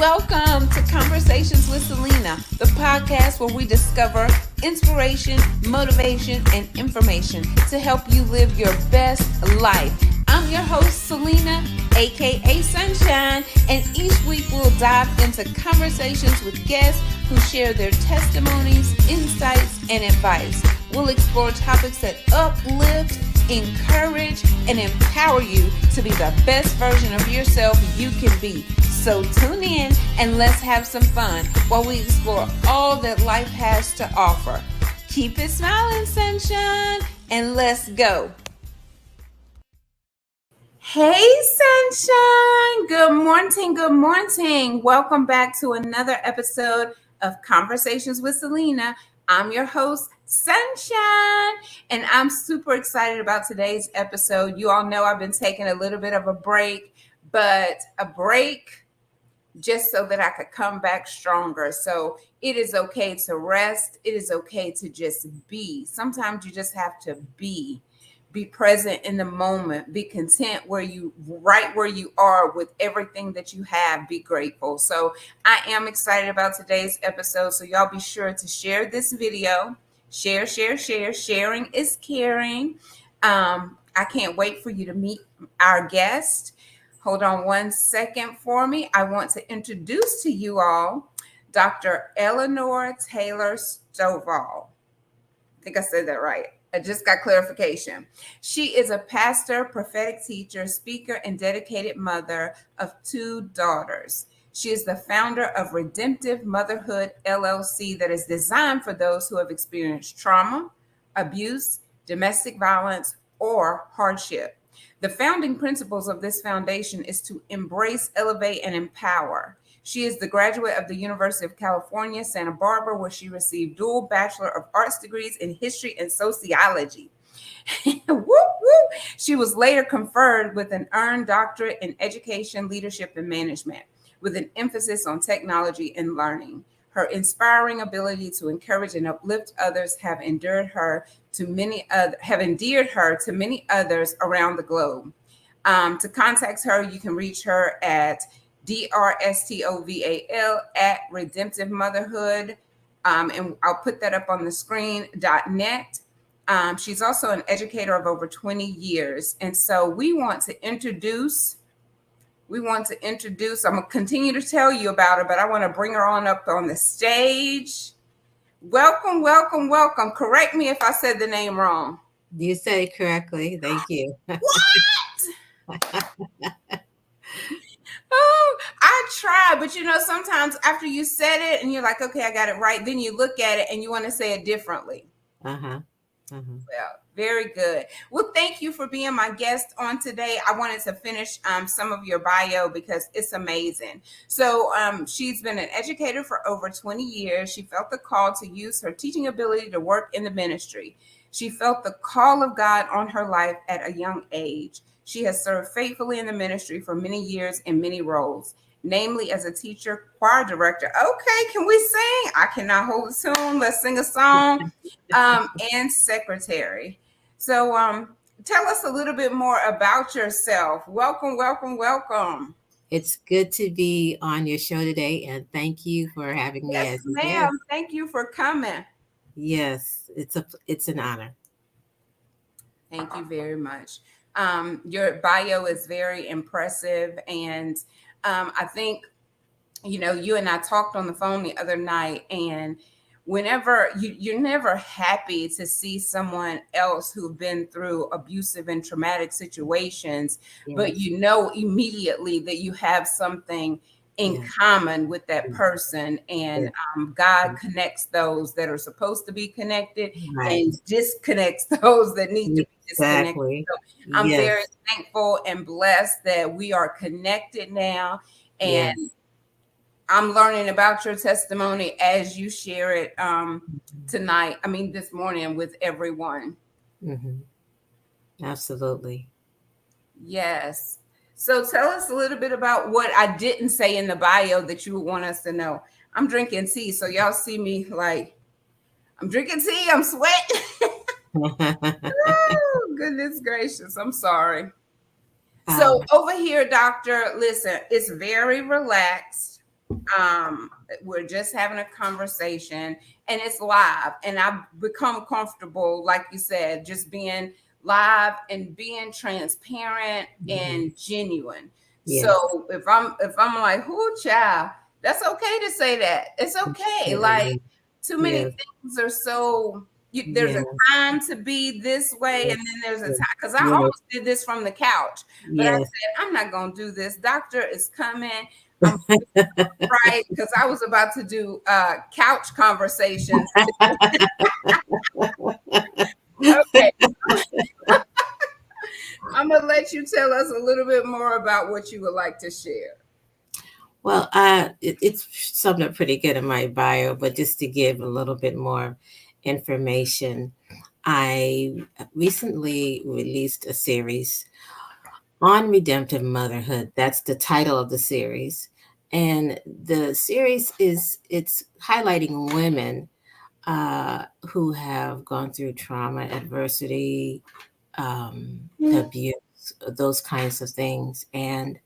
Welcome to Conversations with Celena, the podcast where we discover inspiration, motivation, and information to help you live your best life. I'm your host, Celena, aka Sunshine, and each week we'll dive into conversations with guests who share their testimonies, insights, and advice. We'll explore topics that uplift, encourage, and empower you to be the best version of yourself you can be. So tune in and let's have some fun while we explore all that life has to offer. Keep it smiling, sunshine, and let's go. Hey, sunshine. Good morning. Good morning. Welcome back to another episode of Conversations with Celena. I'm your host, Sunshine, and I'm super excited about today's episode. You all know I've been taking a little bit of a break, but a break just so that I could come back stronger. So it is okay to rest. It is okay to just be. Sometimes you just have to be present in the moment, be content right where you are with everything that you have, be grateful. So I am excited about today's episode. So y'all be sure to share this video. Share. Sharing is caring. I can't wait for you to meet our guest. Hold on one second for me. I want to introduce to you all Dr. Ellinor Taylor-Stovall. I think I said that right. I just got clarification. She is a pastor, prophetic teacher, speaker, and dedicated mother of 2 daughters. She is the founder of Redemptive Motherhood LLC that is designed for those who have experienced trauma, abuse, domestic violence, or hardship. The founding principles of this foundation is to embrace, elevate, and empower. She is the graduate of the University of California, Santa Barbara, where she received dual Bachelor of Arts degrees in history and sociology. Woo, woo. She was later conferred with an earned doctorate in education, leadership, and management, with an emphasis on technology and learning. Her inspiring ability to encourage and uplift others have endeared her to many others around the globe. To contact her, you can reach her at DRSTOVAL at Redemptive Motherhood. And I'll put that up on the screen.net. She's also an educator of over 20 years. And so we want to introduce, I'm going to continue to tell you about her, but I want to bring her on up on the stage. Welcome. Correct me if I said the name wrong. You said it correctly. Thank you. What? Oh, I try, but sometimes after you said it and you're like, okay, I got it right. Then you look at it and you want to say it differently. Well, very good. Well, thank you for being my guest on today. I wanted to finish some of your bio because it's amazing. So she's been an educator for over 20 years. She felt the call to use her teaching ability to work in the ministry. She felt the call of God on her life at a young age. She has served faithfully in the ministry for many years in many roles, namely as a teacher, choir director. Okay, can we sing? I cannot hold a tune. Let's sing a song. And secretary. So tell us a little bit more about yourself. Welcome. It's good to be on your show today, and thank you for having me. Yes, ma'am. Thank you for coming. Yes, it's an honor. Thank you very much. Your bio is very impressive, and I think you and I talked on the phone the other night, and whenever you're never happy to see someone else who've been through abusive and traumatic situations, yes, but immediately that you have something in common with that person, and God connects those that are supposed to be connected, and disconnects those that need to be disconnected. Exactly. So I'm very thankful and blessed that we are connected now, and I'm learning about your testimony as you share it this morning with everyone. Absolutely. Yes. So tell us a little bit about what I didn't say in the bio that you would want us to know. I'm drinking tea, so y'all see me like I'm drinking tea, I'm sweating. Oh, goodness gracious. I'm sorry. So over here, doctor, listen, it's very relaxed. Um, we're just having a conversation and it's live. And I've become comfortable, like you said, just being live and being transparent Mhm. and genuine. Yes. So if I'm like, whoo child, that's okay to say that. It's okay. Like Yeah. too many Yes. things are so there's a Yes. time to be this way and Yes. then there's a Yes. time because I Yes. almost did this from the couch, but I Yes. said I'm not gonna do this. Doctor is coming. I'm right because I was about to do couch conversations. Okay, I'm gonna let you tell us a little bit more about what you would like to share. Well, it's summed up pretty good in my bio, but just to give a little bit more information, I recently released a series on redemptive motherhood. That's the title of the series. And the series it's highlighting women who have gone through trauma, adversity, abuse, those kinds of things. And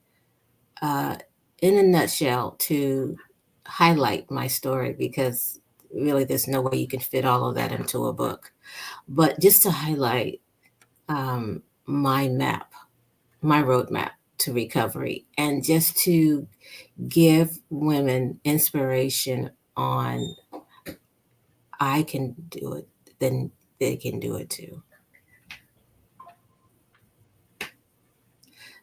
uh, in a nutshell, to highlight my story, because really there's no way you can fit all of that into a book, but just to highlight my map, my roadmap to recovery, and just to give women inspiration on I can do it, then they can do it too.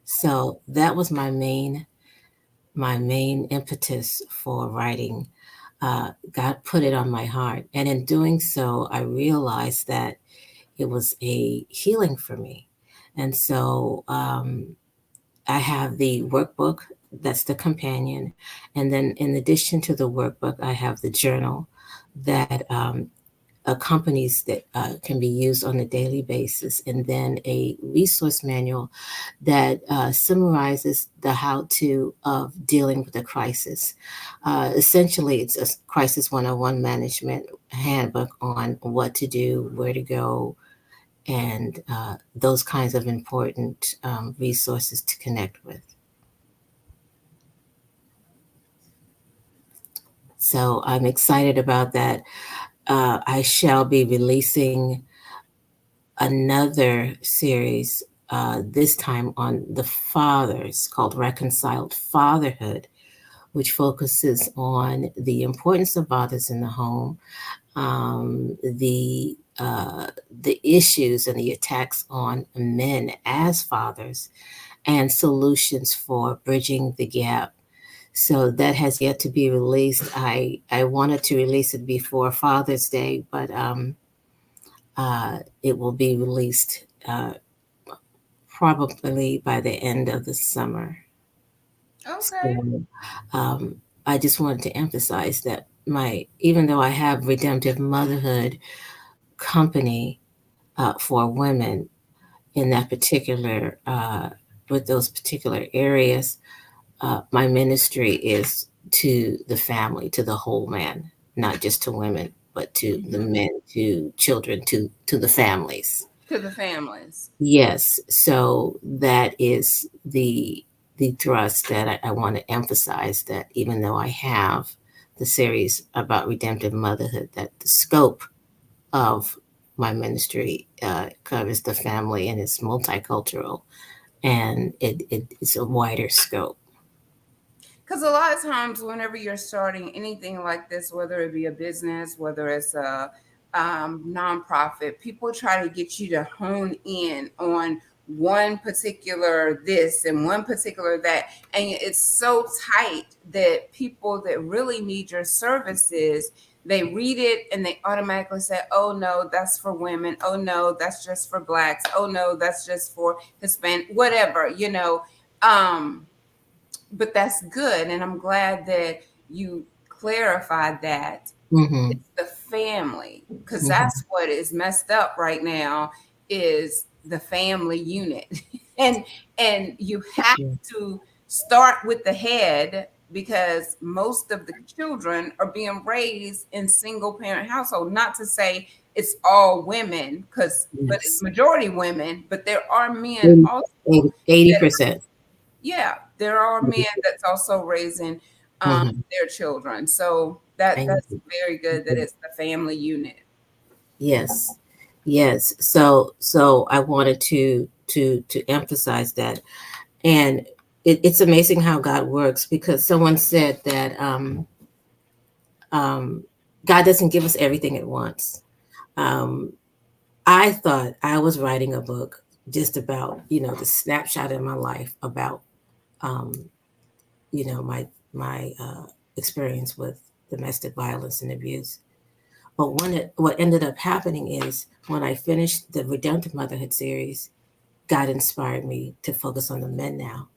So that was my main impetus for writing. God put it on my heart, and in doing so, I realized that it was a healing for me. And so I have the workbook, that's the companion, and then in addition to the workbook, I have the journal that accompanies that can be used on a daily basis, and then a resource manual that summarizes the how-to of dealing with a crisis. Essentially, it's a crisis 101 management handbook on what to do, where to go, and those kinds of important resources to connect with. So I'm excited about that. I shall be releasing another series, this time on the fathers, called Reconciled Fatherhood, which focuses on the importance of fathers in the home, the issues and the attacks on men as fathers, and solutions for bridging the gap. So that has yet to be released. I wanted to release it before Father's Day, but it will be released probably by the end of the summer. Okay. So um, I just wanted to emphasize that even though I have Redemptive Motherhood company for women in that particular with those particular areas, my ministry is to the family, to the whole man, not just to women, but to the Mhm. men, to children, to the families. To the families. Yes, so that is the thrust that I want to emphasize, that even though I have the series about redemptive motherhood, that the scope of my ministry covers the family, and it's multicultural, and it's a wider scope. Because a lot of times, whenever you're starting anything like this, whether it be a business, whether it's a nonprofit, people try to get you to hone in on one particular this and one particular that. And it's so tight that people that really need your services, they read it and they automatically say, oh no, that's for women. Oh no, that's just for blacks. Oh no, that's just for Hispanic, whatever. Um, but that's good. And I'm glad that you clarified that Mm-hmm. it's the family, because Mm-hmm. that's what is messed up right now is the family unit. and and you have Yeah. to start with the head because most of the children are being raised in single parent household. Not to say it's all women, because but it's Yes. majority women, but there are men also 80, that 80%. yeah, there are men that's also raising Mhm. their children. So that's Thank very good that you. it's the family unit. Yes, yes. So I wanted to emphasize that, and it's amazing how God works, because someone said that um, God doesn't give us everything at once. Um, I thought I was writing a book just about, the snapshot in my life about, um, my experience with domestic violence and abuse. But what ended up happening is, when I finished the Redemptive Motherhood series, God inspired me to focus on the men now.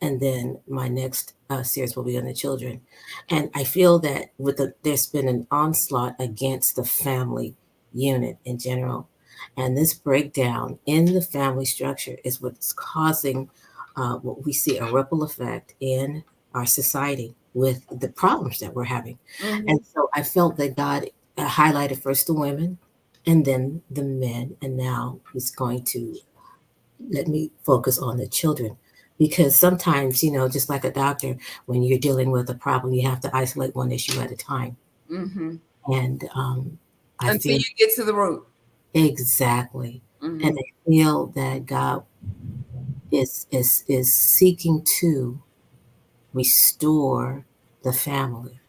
And then my next series will be on the children. And I feel that there's been an onslaught against the family unit in general, and this breakdown in the family structure is what's causing what we see, a ripple effect in our society with the problems that we're having. And Hmm. so I felt that God highlighted first the women and then the men, and now He's going to let me focus on the children, because sometimes, just like a doctor, when you're dealing with a problem, you have to isolate one issue at a time. Hmm. And I Until feel you get to the root. exactly, and Hmm. I feel that God is seeking to restore the family,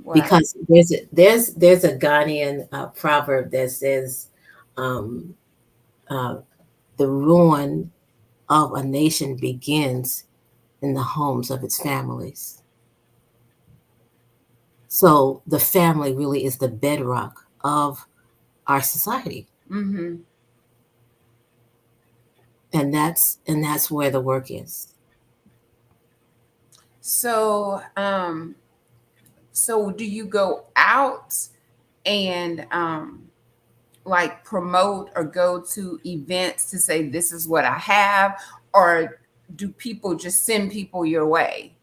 Wow. because there's a Ghanaian proverb that says, um, uh, the ruin of a nation begins in the homes of its families. So the family really is the bedrock of our society, Hmm. and that's where the work is. So, so do you go out and like promote or go to events to say this is what I have, or do people just send people your way?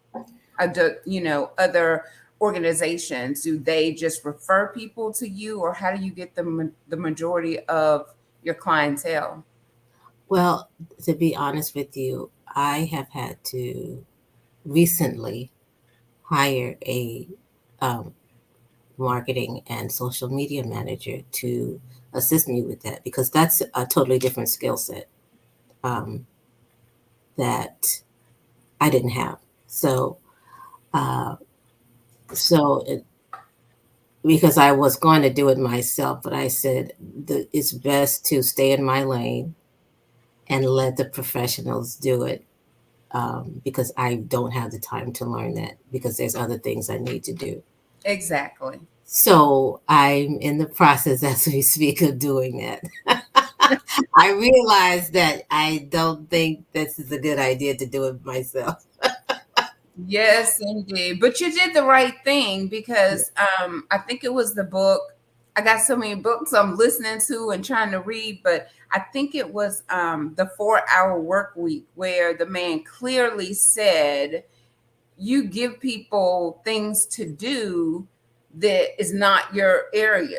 Other organizations, do they just refer people to you, or how do you get the majority of your clientele? Well, to be honest with you, I have had to recently hire a um, marketing and social media manager to assist me with that, because that's a totally different skill set um, that I didn't have. So, uh, so because I was going to do it myself, but I said it's best to stay in my lane and let the professionals do it, because I don't have the time to learn that, because there's other things I need to do. Exactly. So I'm in the process as we speak of doing that. I realize that I don't think this is a good idea to do it myself. Yes, indeed. But you did the right thing because I think it was the book. I got so many books I'm listening to and trying to read, but I think it was the 4 Hour Work Week, where the man clearly said, you give people things to do that is not your area,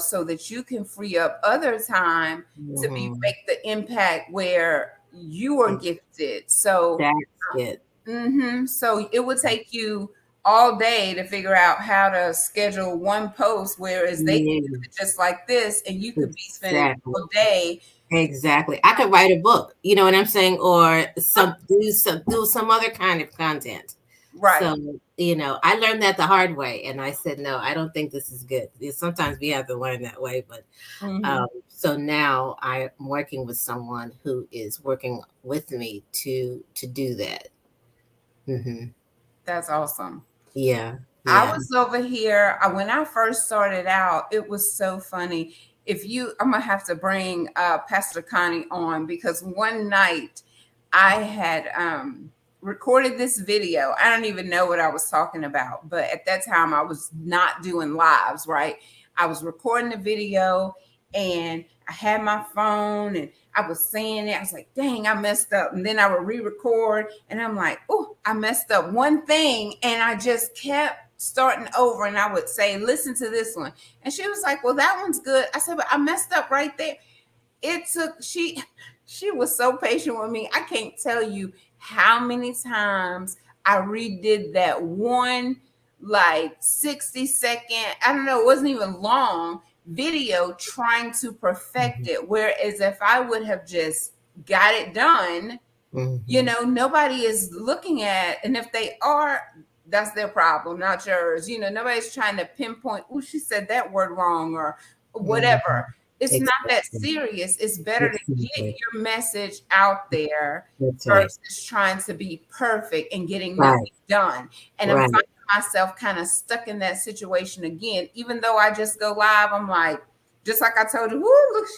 so that you can free up other time to Mhm. make the impact where you are gifted. So That's it. so it would take you all day to figure out how to schedule one post, whereas they can do Yeah, it just like this, and you could be spending exactly. all day. Exactly. I could write a book, you know what I'm saying, or do some other kind of content. Right. So, I learned that the hard way, and I said, no, I don't think this is good. Sometimes we have to learn that way, but Hmm. so now I'm working with someone who is working with me to do that. Hmm. That's awesome. Yeah, I yeah. was over here when I first started out. It was so funny. I'm gonna have to bring Pastor Connie on, because one night I had recorded this video. I don't even know what I was talking about, but at that time I was not doing lives, right? I was recording the video, and I had my phone, and I was saying it. I was like, dang, I messed up. And then I would re-record, and I'm like, oh, I messed up one thing. And I just kept starting over, and I would say, listen to this one. And she was like, well, that one's good. I said, but I messed up right there. It took she was so patient with me. I can't tell you how many times I redid that one like 60-second, I don't know, it wasn't even long video trying to perfect Mhm. it. Whereas if I would have just got it done, Mhm. nobody is looking at, and if they are, that's their problem, not yours. Nobody's trying to pinpoint, oh, she said that word wrong or Mhm. whatever. It's not that Exactly. serious. It's better to get Exactly. your message out there That's right. versus trying to be perfect and getting Right. nothing done. And I'm Right. finding myself kind of stuck in that situation again. Even though I just go live, I'm like, just like I told you, whoo, look,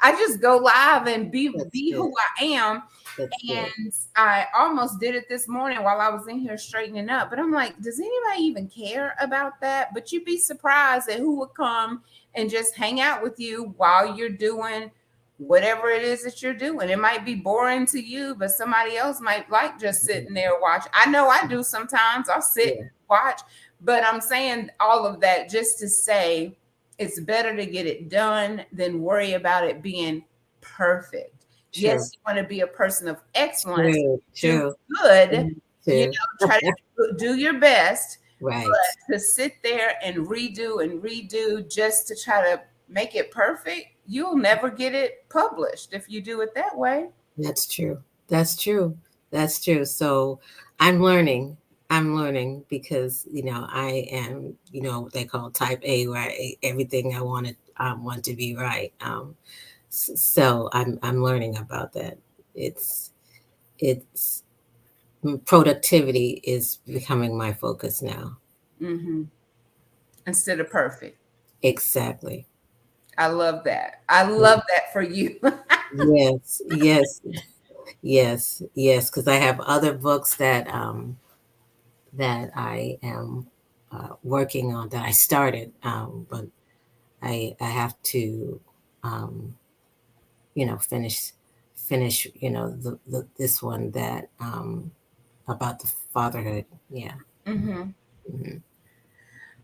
I just go live and be That's be good. who I am. That's good. And I almost did it this morning while I was in here straightening up. But I'm like, does anybody even care about that? But you'd be surprised at who would come and just hang out with you while you're doing whatever it is that you're doing. It might be boring to you, but somebody else might like just sitting there watching. I know I do sometimes. I'll sit Yeah. and watch. But I'm saying all of that just to say it's better to get it done than worry about it being perfect. True. Yes, you want to be a person of excellence, True. do True. good, Mhm. True. try to do your best, Right. but to sit there and redo just to try to make it perfect, you'll never get it published if you do it that way. That's true. That's true. That's true. So I'm learning. I'm learning because I am what they call type A, where everything I want to be right. So I'm learning about that. It's it's productivity is becoming my focus now. Hmm. Instead of perfect. Exactly. I love that. I love that for you. Yes. Yes. Yes. Yes. Because I have other books that I am working on that I started, but I have to um, finish this one that about the fatherhood. Yeah. Hmm. Mhm.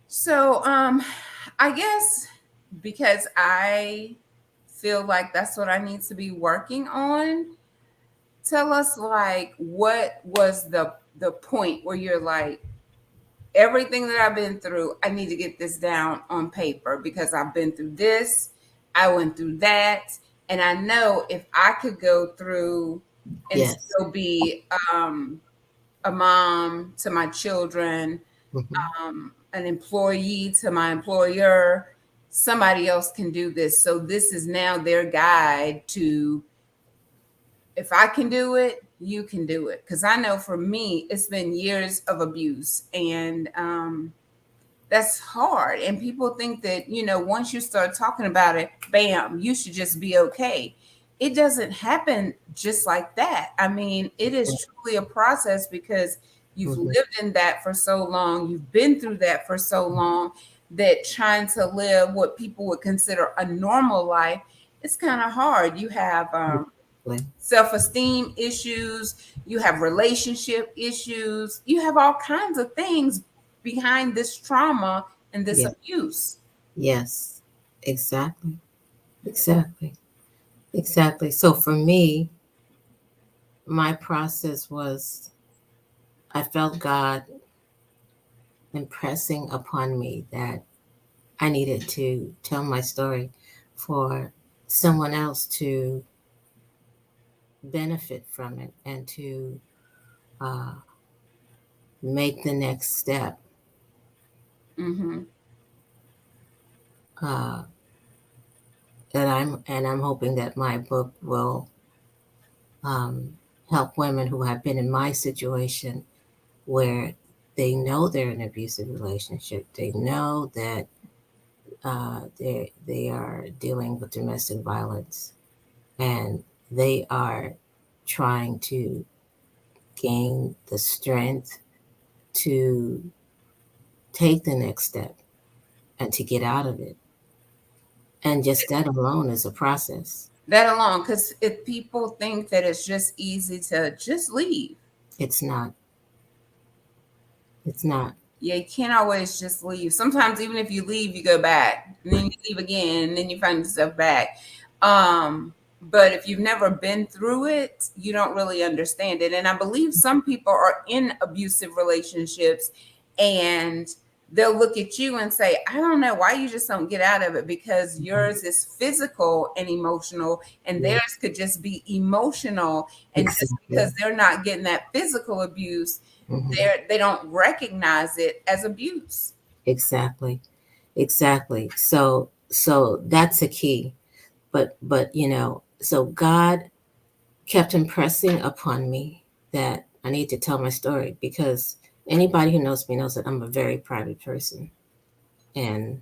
So, I guess because I feel like that's what I need to be working on. Tell us, like, what was the point where you're like, everything that I've been through, I need to get this down on paper because I've been through this, I went through that, and I know if I could go through and Yes. still be a mom to my children, Hmm. an employee to my employer, somebody else can do this. So this is now their guide to, if I can do it, you can do it. Because I know for me, it's been years of abuse, and that's hard. And people think that, once you start talking about it, bam, you should just be okay. It doesn't happen just like that. I mean, it is truly a process because you've Hmm. lived in that for so long, you've been through that for so long, that trying to live what people would consider a normal life, it's kind of hard. You have self-esteem issues, you have relationship issues, you have all kinds of things behind this trauma and this Yeah. abuse. Yes. Exactly. Exactly. Exactly. So for me, my process was I felt God impressing upon me that I needed to tell my story for someone else to benefit from it and to uh, make the next step. Mm-hmm. Uh, and I'm hoping that my book will um, help women who have been in my situation where they know they're in an abusive relationship. They know that they are dealing with domestic violence, and they are trying to gain the strength to take the next step and to get out of it. And just that alone is a process. That alone, because if people think that it's just easy to just leave, It's not. It's not. yeah, you can't always just leave. Sometimes even if you leave, you go back, and then you leave again, and then you find yourself back. Um, but if you've never been through it, you don't really understand it. And I believe some people are in abusive relationships and they'll look at you and say, I don't know why you just don't get out of it, because yours is physical and emotional and Yeah, theirs could just be emotional. And just exactly. because they're not getting that physical abuse, Hmm. they don't recognize it as abuse. Exactly. Exactly. So that's a key. But so God kept impressing upon me that I need to tell my story, because anybody who knows me knows that I'm a very private person, and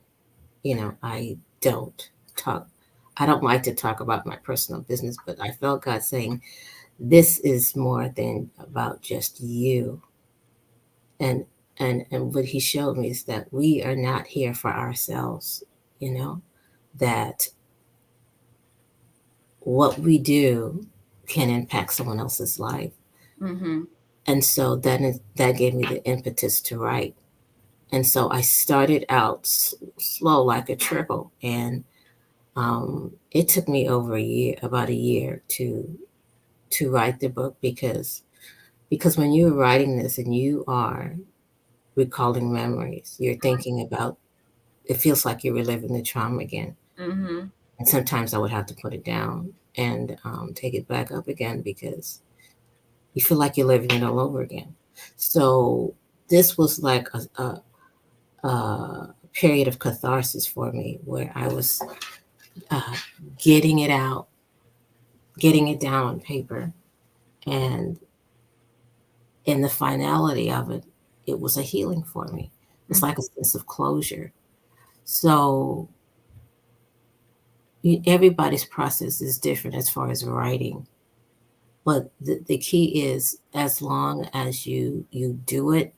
I don't talk. I don't like to talk about my personal business, but I felt God saying, "This is more than about just you." And and what He showed me is that we are not here for ourselves. You know that what we do can impact someone else's life. Mm-hmm. And so that gave me the impetus to write. And so I started out slow, like a trickle, and it took me over a year, about a year, to write the book, because when you're writing this and you are recalling memories, you're thinking about, it feels like you're reliving the trauma again. Mm-hmm. And sometimes I would have to put it down and take it back up again, because you feel like you're living it all over again. So this was like a period of catharsis for me, where I was uh, getting it out, getting it down on paper, and in the finality of it, it was a healing for me. It's like a sense of closure. So everybody's process is different as far as writing, but the key is, as long as you do it,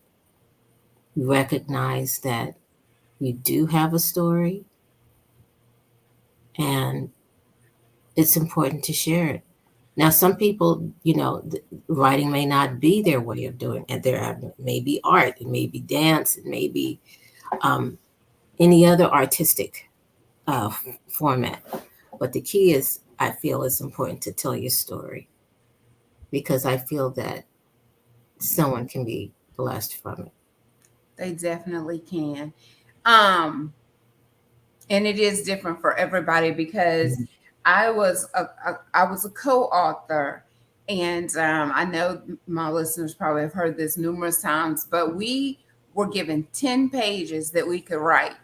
you recognize that you do have a story, and it's important to share it. Now, some people, writing may not be their way of doing it. There may be art, it may be dance, it may be um, any other artistic format. But the key is, I feel it's important to tell your story, because I feel that someone can be blessed from it. They definitely can. Um, and it is different for everybody because Mhm. I was a co-author, and I know my listeners probably have heard this numerous times, but we were given 10 pages that we could write.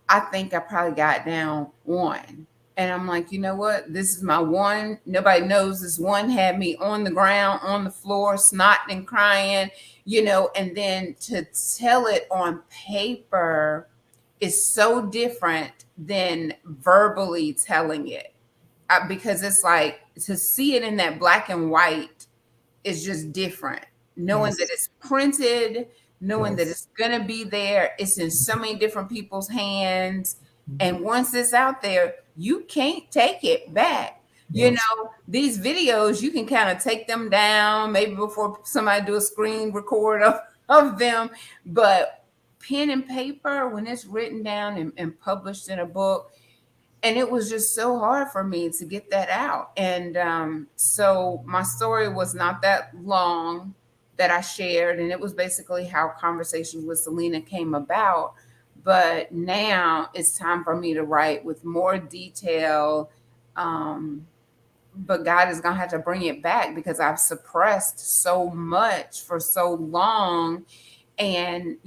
I think I probably got down one. And I'm like, you know what? This is my one. Nobody knows this one had me on the ground, on the floor, snotting and crying, and then to tell it on paper is so different than verbally telling it. Because it's like to see it in that black and white is just different. Knowing that Yes, it's printed, knowing that yes, it's going to be there, it's in so many different people's hands. mhm, And once it's out there, you can't take it back. yes, These videos, you can kind of take them down, maybe before somebody do a screen record of them. But pen and paper, when it's written down and published in a book, and it was just so hard for me to get that out. And so my story was not that long that I shared, and it was basically how Conversations with Selena came about. But now it's time for me to write with more detail. um, but God is going to have to bring it back because I've suppressed so much for so long. And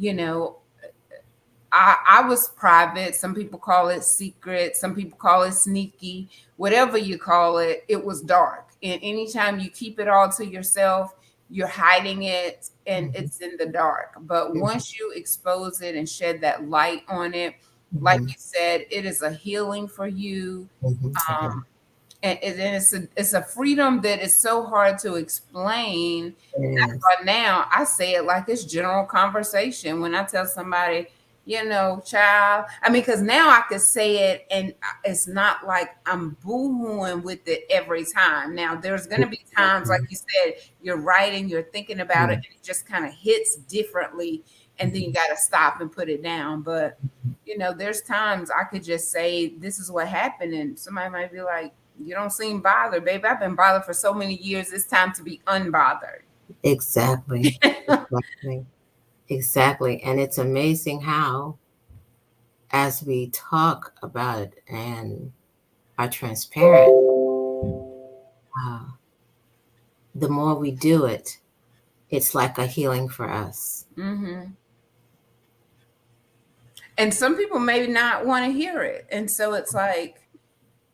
I was private. Some people call it secret. Some people call it sneaky. Whatever you call it, it was dark. And anytime you keep it all to yourself, you're hiding it and mhm, it's in the dark. But mhm, once you expose it and shed that light on it, like mhm, you said, it is a healing for you. mhm. Okay. And it's a freedom that is so hard to explain. That's Yes. why now I say it like it's general conversation when I tell somebody, child. I mean, because now I could say it, and it's not like I'm boohooing with it every time. Now there's gonna be times, like Exactly. you said, you're writing, you're thinking about it, Yeah. and it just kind of hits differently, and then you Mhm, got to stop and put it down. But there's times I could just say, "This is what happened," and somebody might be like, You don't seem bothered, baby. I've been bothered for so many years. It's time to be unbothered. Exactly. Exactly. Exactly. And it's amazing how, as we talk about it and are transparent, uh, the more we do it, it's like a healing for us. Mm-hmm. And some people may not want to hear it. And so it's like,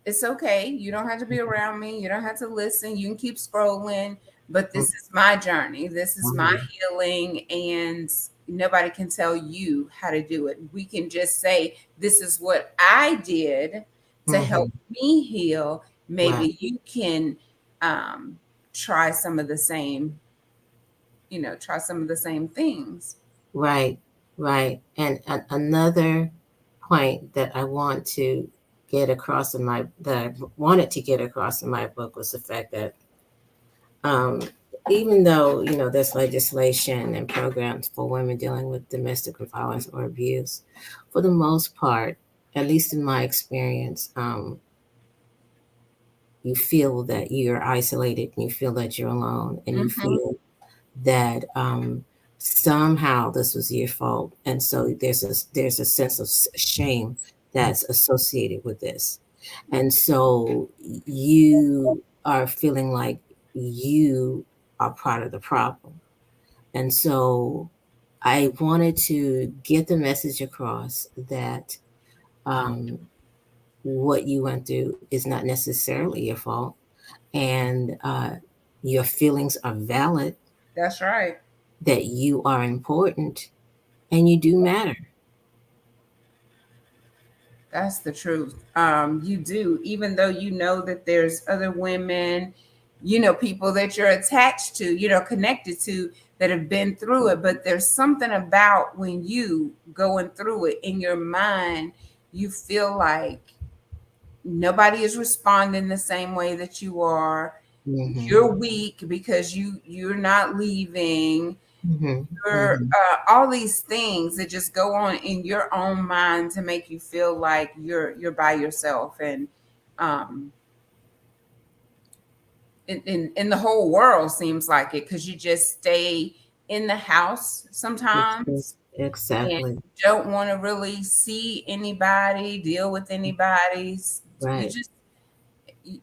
it's okay. You don't have to be around me. You don't have to listen. You can keep scrolling. But this is my journey. This is my Mhm. healing. And nobody can tell you how to do it. We can just say, this is what I did to help Mhm. me heal. Right. Maybe you can um, try some of the same, try some of the same things. Right. Right. And another point that I want to get across in my that I wanted to get across in my book was the fact that, um, even though there's legislation and programs for women dealing with domestic violence or abuse, for the most part, at least in my experience, you feel that you're isolated, and you feel that you're alone, and you Mm-hmm. feel that, somehow this was your fault, and so there's a sense of shame that's associated with this, and so you are feeling like you are part of the problem, and so I wanted to get the message across that, um, what you went through is not necessarily your fault, and your feelings are valid, That's right. that you are important, and you do matter. That's the truth. You do, even though you know that there's other women, people that you're attached to, connected to that have been through it. But there's something about when you going through it in your mind, you feel like nobody is responding the same way that you are. Hmm. You're weak because you're not leaving. Hmm. You're Hmm. all these things that just go on in your own mind to make you feel like you're by yourself, and um in the whole world seems like it, because you just stay in the house sometimes and Exactly. don't want to really see anybody, deal with anybody. You Right. just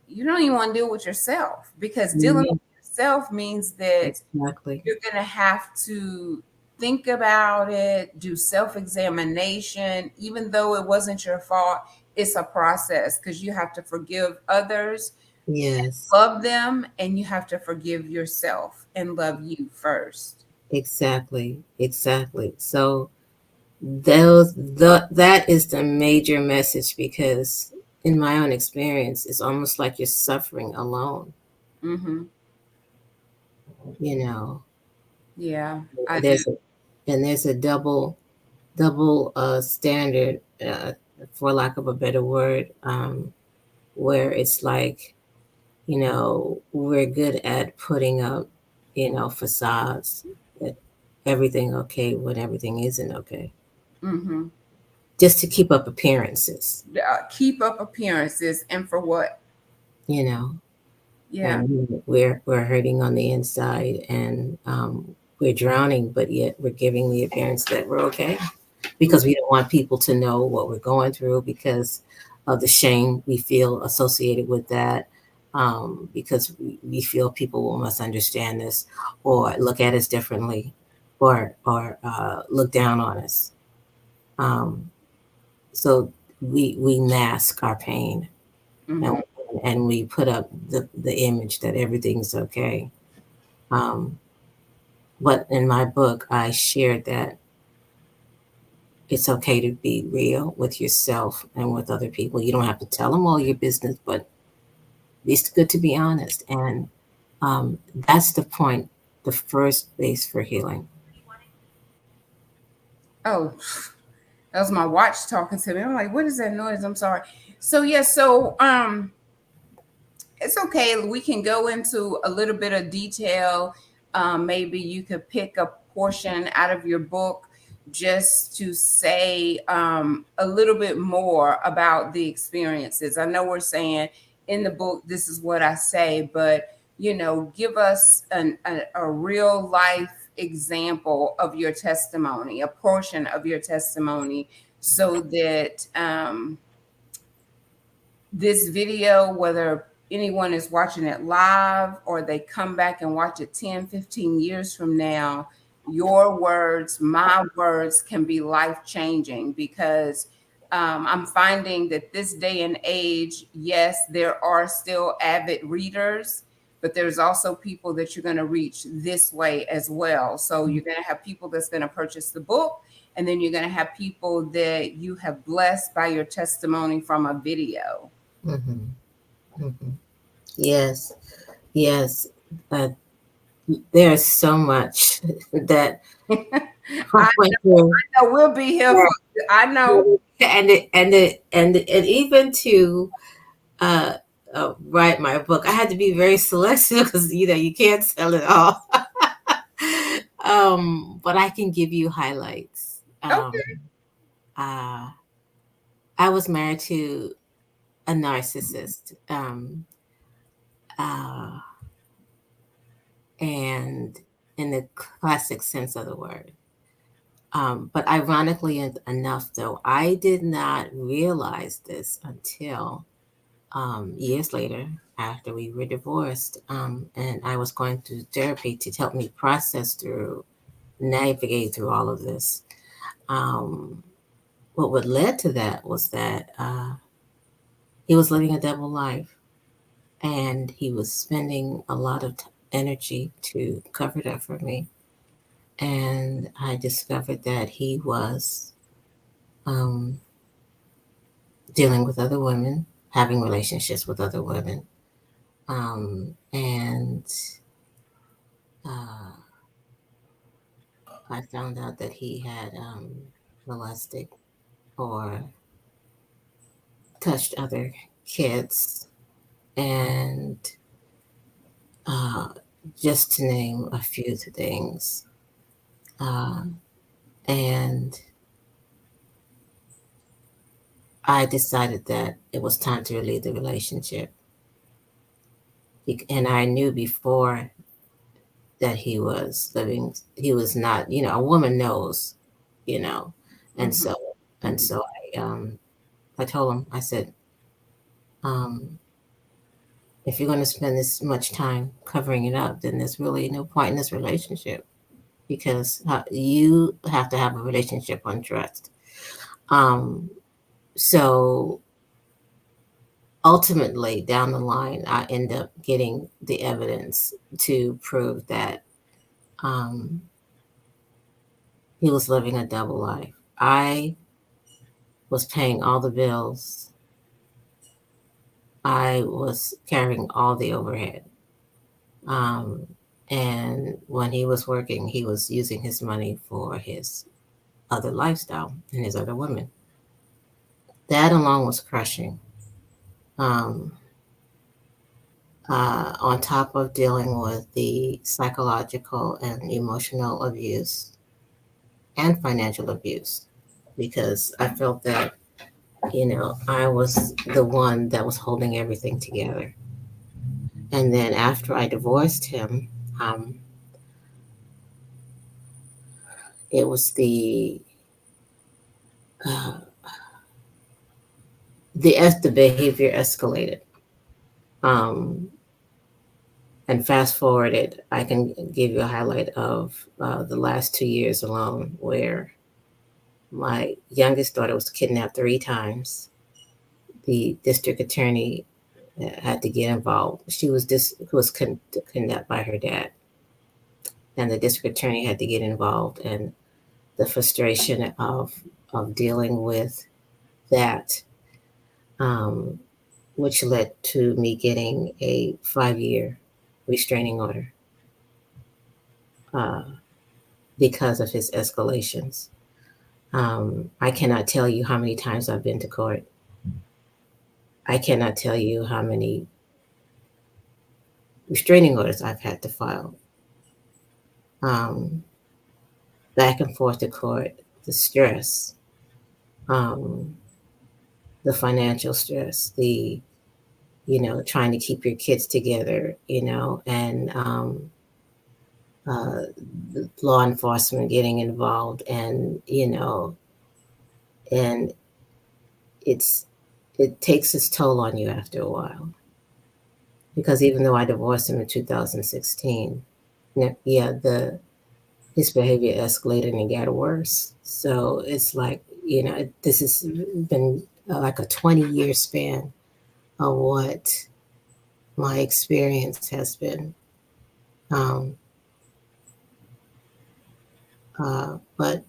you don't even want to deal with yourself, because dealing Yeah, with yourself means that exactly. you're going to have to think about it, do self examination, even though it wasn't your fault. It's a process, because you have to forgive others, Yes, love them, and you have to forgive yourself and love you first. exactly. Exactly. So that is the major message, because in my own experience, it's almost like you're suffering alone, Mm-hmm. you know. Yeah, I do. There's a there's a double standard, for lack of a better word, where it's like, we're good at putting up, facades that everything okay when everything isn't okay, Mm-hmm. just to keep up appearances, Keep up appearances, and for what? you know, Yeah. and we're hurting on the inside, and, we're drowning, but yet we're giving the appearance that we're okay, because we don't want people to know what we're going through, because of the shame we feel associated with that, because we feel people will misunderstand us, or look at us differently, or look down on us. Um, so we mask our pain, and Mm-hmm. we put up the image that everything's okay. Um, but in my book, I shared that it's okay to be real with yourself and with other people. You don't have to tell them all your business, but it's good to be honest. And, um, that's the point, the first base for healing. Oh, that was my watch talking to me. I'm like, what is that noise? I'm sorry. So yeah, it's okay. We can go into a little bit of detail. Maybe you could pick a portion out of your book just to say a little bit more about the experiences. I know we're saying in the book, this is what I say, but give us a real life example of your testimony, a portion of your testimony, so that this video, whether anyone is watching it live or they come back and watch it 10, 15 years from now, your words, my words can be life changing, because I'm finding that this day and age, yes, there are still avid readers, but there's also people that you're going to reach this way as well. So you're going to have people that's going to purchase the book, and then you're going to have people that you have blessed by your testimony from a video. Yes, yes. There's so much that I went through. I know we'll be here for. I know. And even to write my book, I had to be very selective because you can't sell it all. But I can give you highlights. Okay. I was married to a narcissist, and in the classic sense of the word. But ironically enough, though, I did not realize this until years later, after we were divorced, and I was going through therapy to help me process through, navigate through all of this. What led to that was that he was living a double life, and he was spending a lot of energy to cover that for me. And I discovered that he was dealing with other women, having relationships with other women. And I found out that he had molested or touched other kids, and just to name a few things. And I decided that it was time to leave the relationship. And I knew before that he was not, a woman knows, and so, I told him, I said, if you're going to spend this much time covering it up, then there's really no point in this relationship, because you have to have a relationship on trust. So ultimately, down the line, I end up getting the evidence to prove that he was living a double life. I was paying all the bills. I was carrying all the overhead. And when he was working, he was using his money for his other lifestyle and his other women. That alone was crushing. On top of dealing with the psychological and emotional abuse and financial abuse, because I felt that, I was the one that was holding everything together. And then after I divorced him, it was uh, the behavior escalated. And fast forwarded, I can give you a highlight of the last 2 years alone, where my youngest daughter was kidnapped 3 times. The district attorney had to get involved. She was kidnapped by her dad, and the district attorney had to get involved. And the frustration of dealing with that, which led to me getting a 5-year restraining order because of his escalations. I cannot tell you how many times I've been to court. I cannot tell you how many restraining orders I've had to file. Back and forth to court, the stress, the financial stress, the trying to keep your kids together, and uh, law enforcement getting involved, and it's it takes its toll on you after a while. Because even though I divorced him in 2016, yeah, the his behavior escalated and got worse. So it's like, this has been like a 20-year span of what my experience has been. Um, but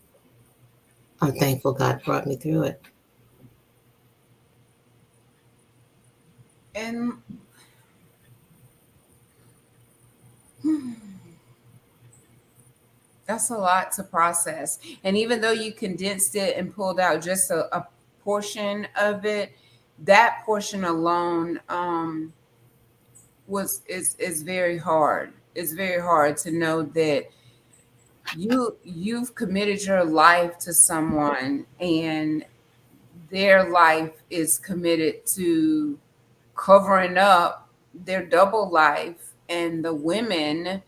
I'm thankful God brought me through it. And that's a lot to process. And even though you condensed it and pulled out just a portion of it, that portion alone is very hard. It's very hard to know that you've committed your life to someone and their life is committed to covering up their double life and the women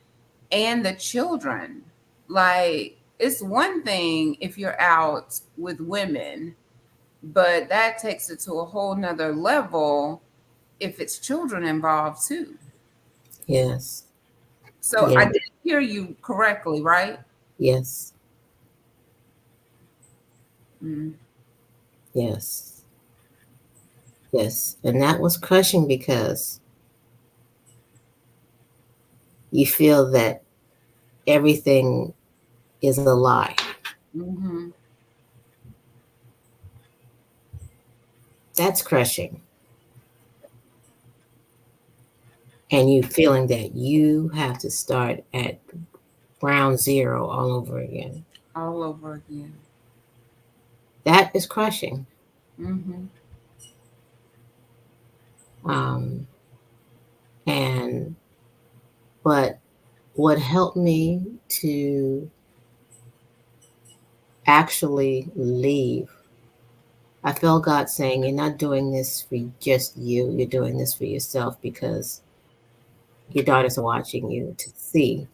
and the children. Like, it's one thing if you're out with women, but that takes it to a whole nother level if it's children involved too. Yes. So I Yeah. did hear you correctly, right? Yes. Mm. Yes. Yes. And that was crushing because you feel that everything is a lie. Mm-hmm. That's crushing. And you feeling that you have to start at ground zero all over again. All over again. That is crushing. Mm-hmm. Um, and but what helped me to actually leave, I felt God saying, "You're not doing this for just you. You're doing this for yourself because your daughters are watching you to see.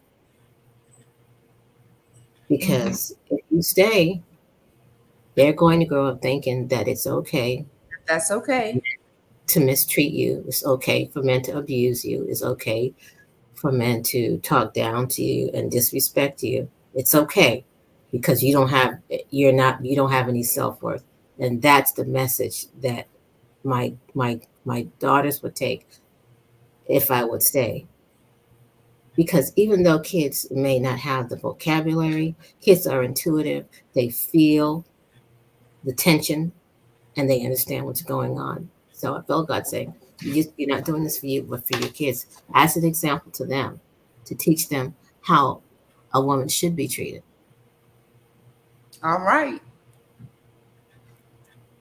Mm-hmm. Because if you stay, they're going to grow up thinking that it's okay That's okay. to mistreat you. It's okay for men to abuse you. It's okay for men to talk down to you and disrespect you. It's okay because you don't have any self-worth. And that's the message that my daughters would take if I would stay. Because even though kids may not have the vocabulary, kids are intuitive. They feel the tension and they understand what's going on. So I felt God saying, you're not doing this for you, but for your kids, as an example to them, to teach them how a woman should be treated. All right.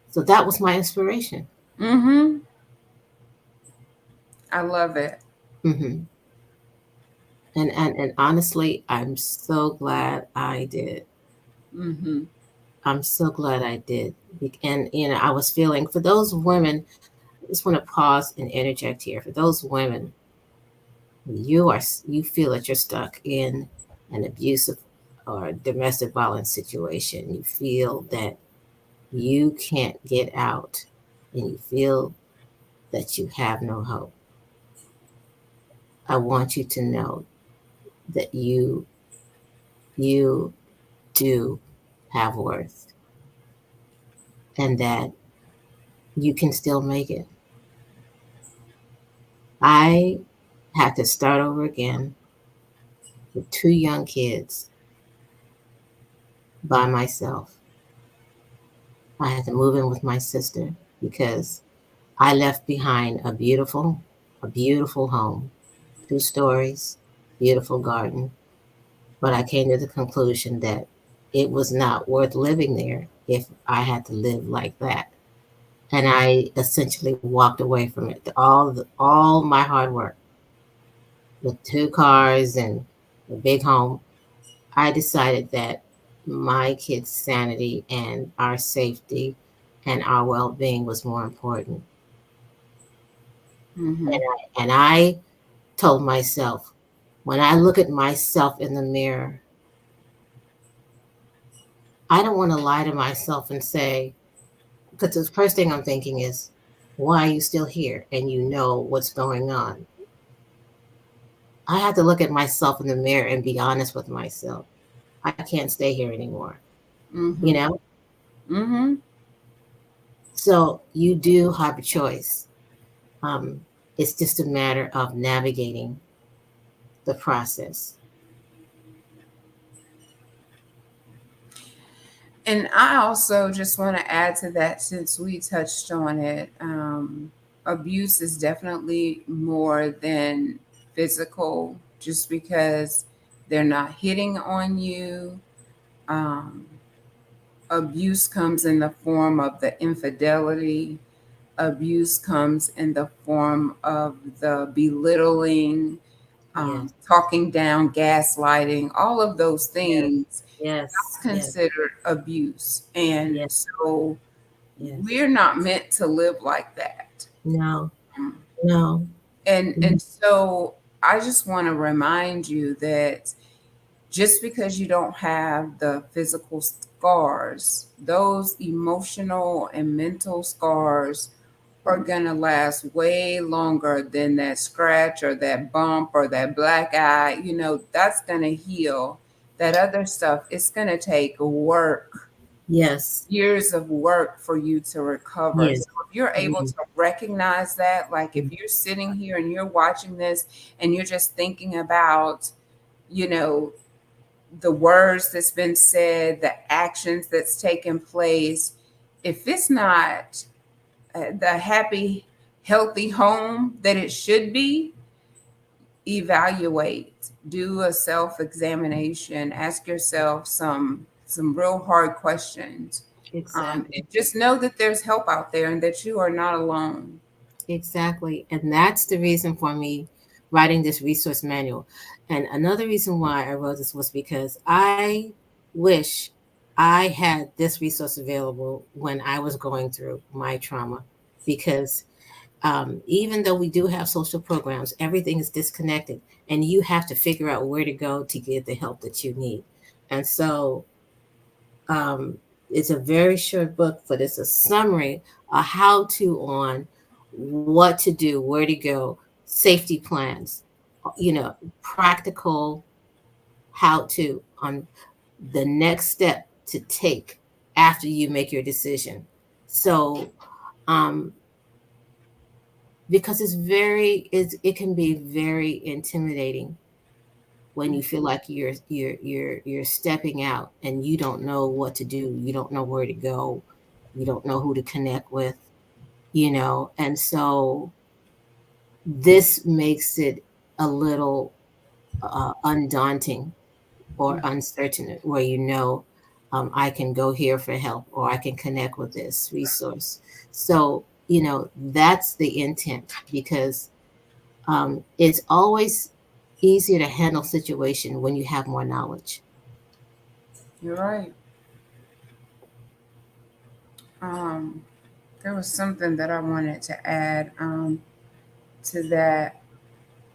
So that was my inspiration. Mm-hmm. I love it. Hmm. And honestly, I'm so glad I did. Mm-hmm. I'm so glad I did. And I was feeling for those women. I just want to pause and interject here. For those women, you feel that you're stuck in an abusive or domestic violence situation. You feel that you can't get out, and you feel that you have no hope. I want you to know that you do have worth, and that you can still make it. I had to start over again with two young kids by myself. I had to move in with my sister because I left behind a beautiful home, 2 stories, beautiful garden. But I came to the conclusion that it was not worth living there if I had to live like that. And I essentially walked away from it. All my hard work with 2 cars and a big home, I decided that my kids' sanity and our safety and our well being was more important Mm-hmm. And I told myself, when I look at myself in the mirror, I don't want to lie to myself and say, because the first thing I'm thinking is, why are you still here? And you know what's going on. I have to look at myself in the mirror and be honest with myself. I can't stay here anymore, you Mm-hmm. know? Mm-hmm. So you do have a choice. Um, it's just a matter of navigating the process. And I also just want to add to that, since we touched on it, abuse is definitely more than physical, just because they're not hitting on you. Um, Abuse comes in the form of the infidelity, abuse comes in the form of the belittling, Yes, talking down, gaslighting, all of those yes, things. yes, That's yes, considered abuse. And yes, so yes. we're not meant to live like that. No, Um, no. and so I just want to remind you that just because you don't have the physical scars, those emotional and mental scars are going to last way longer than that scratch or that bump or that black eye. That's going to heal. That other stuff, it's going to take work, Yes, years of work for you to recover. yes, So if you're able yes, to recognize that, like if yes, you're sitting here and you're watching this and you're just thinking about, you know, the words that's been said, the actions that's taken place, if it's not the happy, healthy home that it should be, evaluate, do a self-examination, ask yourself some real hard questions, exactly. and just know that there's help out there and that you are not alone. Exactly. And that's the reason for me writing this resource manual. And another reason why I wrote this was because I wish I had this resource available when I was going through my trauma. Because even though we do have social programs, everything is disconnected, and you have to figure out where to go to get the help that you need. And so um, it's a very short book, but it's a summary, a how to on what to do, where to go, safety plans, practical how to on the next step to take after you make your decision. So, um, because it can be very intimidating when you feel like you're stepping out and you don't know what to do, you don't know where to go, you don't know who to connect with, and so this makes it a little undaunting or uncertain, where I can go here for help, or I can connect with this resource. So that's the intent, because it's always easier to handle situation when you have more knowledge. You're right. um, there was something that I wanted to add to that.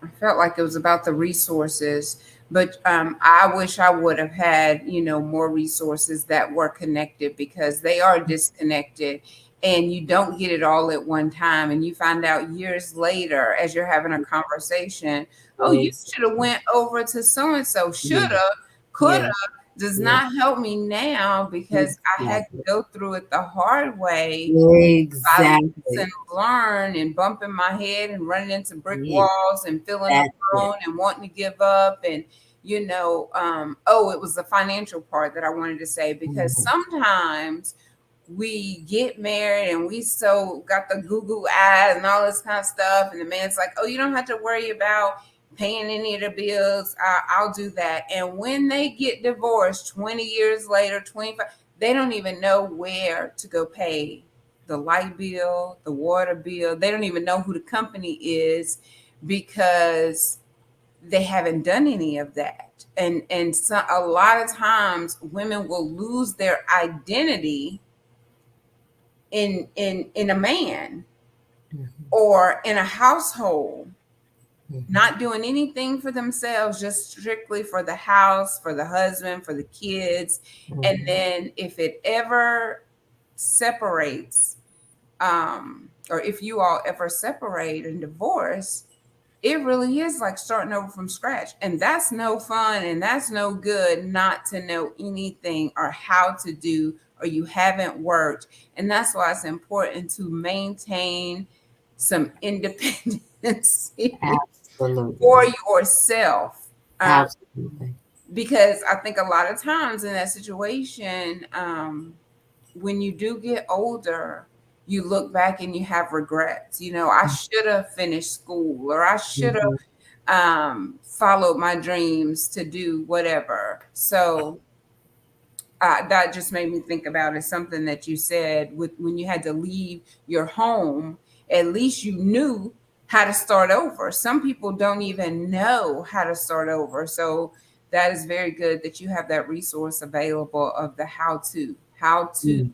I felt like it was about the resources, but I wish I would have had, more resources that were connected, because they are disconnected and you don't get it all at one time. And you find out years later as you're having a conversation, oh, you should have Exactly. went over to so and so, should Yeah, have, could yeah, have, does yeah, not help me now because I had to exactly. go through it the hard way. I Exactly. listen, learn, and bumping my head and running into brick Yeah, walls and feeling that's it. alone and wanting to give up. And, oh, it was the financial part that I wanted to say, because Mhm. sometimes we get married and we so got the Google eyes and all this kind of stuff. And the man's like, oh, you don't have to worry about paying any of the bills. I'll do that. And when they get divorced 20 years later, 25, they don't even know where to go pay the light bill, the water bill. They don't even know who the company is, because they haven't done any of that. And so a lot of times women will lose their identity in a man. or in a household, Mhm. not doing anything for themselves, just strictly for the house, for the husband, for the kids. And Mhm. then if it ever separates, or if you all ever separate and divorce, it really is like starting over from scratch. And that's no fun and that's no good not to know anything or how to do, or you haven't worked. And that's why it's important to maintain some independence for Absolutely. yourself. Absolutely. Because I think a lot of times in that situation, when you do get older, you look back and you have regrets. You know, I should have finished school, or I should Mhm. have followed my dreams to do whatever. So that just made me think about it. Something that you said with when you had to leave your home, at least you knew how to start over. Some people don't even know how to start over. So that is very good that you have that resource available of the how to Yes.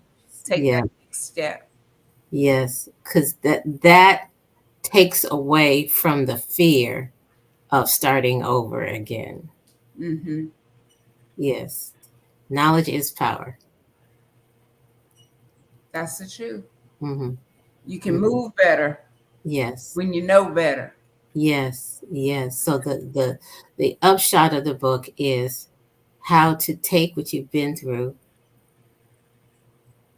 take that Yeah. next step. Yes. Because that takes away from the fear of starting over again. Hmm. Yes. Knowledge is power. That's the truth. Hmm. You can Hmm. move better Yes. when you know better. Yes. Yes. So the upshot of the book is how to take what you've been through,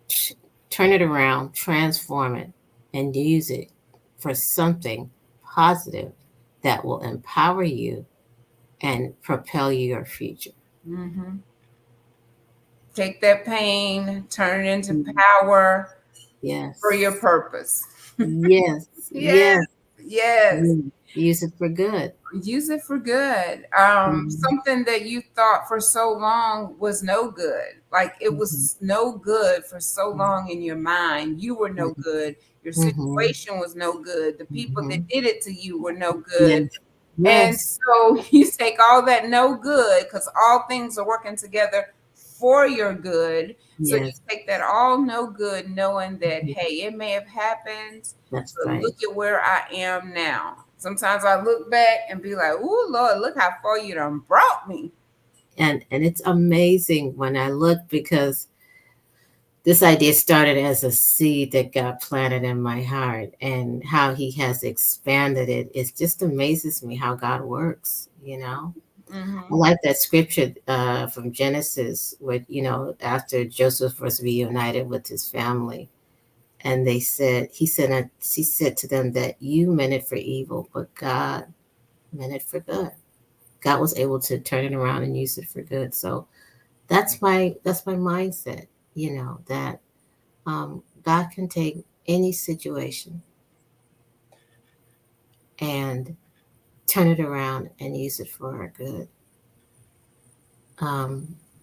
t- turn it around, transform it, and use it for something positive that will empower you and propel your future. Hmm. Take that pain, turn it into Mhm. power for your Yes. purpose. Yes. Yes, Yes. yes. Use it for good. Use it for good. Mhm. Something that you thought for so long was no good. Like it Mhm. was no good for so long in your mind. You were no good. Your Mhm. situation was no good. The people that Mhm. did it to you were no good. Yes. And Yes. so you take all that no good, because all things are working together for your good. So you Yes. take that all no good, knowing that, Mhm. hey, it may have happened, That's but right. look at where I am now. Sometimes I look back and be like, "Ooh, Lord, look how far you done brought me." And it's amazing when I look because this idea started as a seed that got planted in my heart, and how he has expanded it. It just amazes me how God works, you know. I Hmm. like that scripture from Genesis, where, after Joseph was reunited with his family, and he said to them that you meant it for evil, but God meant it for good. God was able to turn it around and use it for good. So that's my mindset, that God can take any situation and turn it around and use it for our good.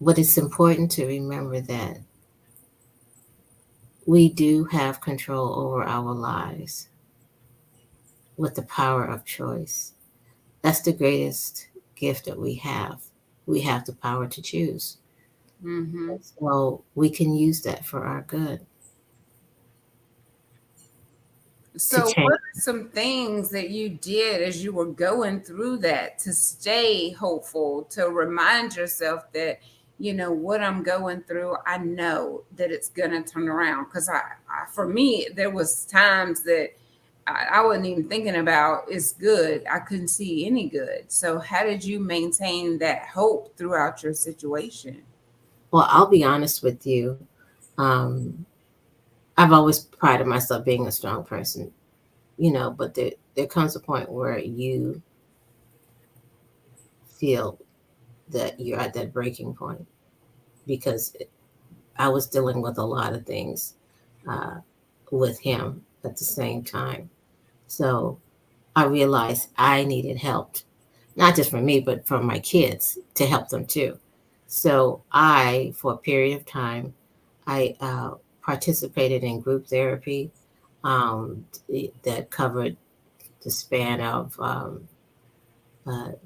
But it's important to remember that we do have control over our lives with the power of choice. That's the greatest gift that we have. We have the power to choose. Hmm. So we can use that for our good to So, what change. are some things that you did as you were going through that to stay hopeful, to remind yourself that, what I'm going through, I know that it's going to turn around? Because for me, there was times that I wasn't even thinking about it's good. I couldn't see any good. So, how did you maintain that hope throughout your situation? Well, I'll be honest with you. Um, I've always prided myself being a strong person, but there comes a point where you feel that you're at that breaking point, because I was dealing with a lot of things uh, with him at the same time. So I realized I needed help, not just for me, but for my kids, to help them too. So for a period of time, I participated in group therapy that covered the span of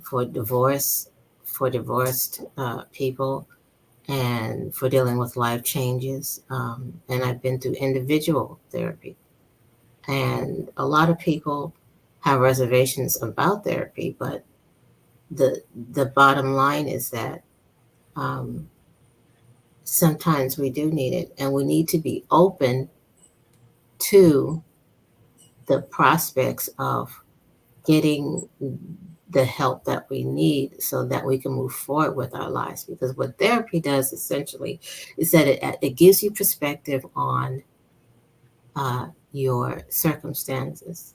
for divorced people, and for dealing with life changes. And I've been through individual therapy. And a lot of people have reservations about therapy, but the the bottom line is that um, sometimes we do need it, and we need to be open to the prospects of getting the help that we need so that we can move forward with our lives. Because what therapy does essentially is that it gives you perspective on your circumstances,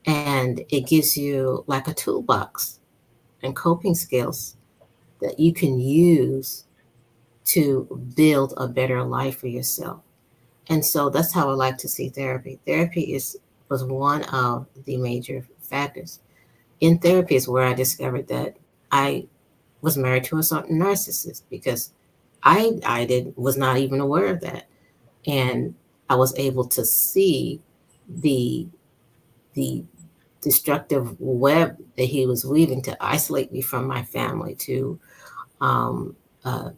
and it gives you like a toolbox and coping skills that you can use to build a better life for yourself. And so that's how I like to see therapy. Therapy is was one of the major factors. In therapy is where I discovered that I was married to a certain narcissist, because I did was not even aware of that. And I was able to see the the destructive web that he was weaving to isolate me from my family, to um, uh,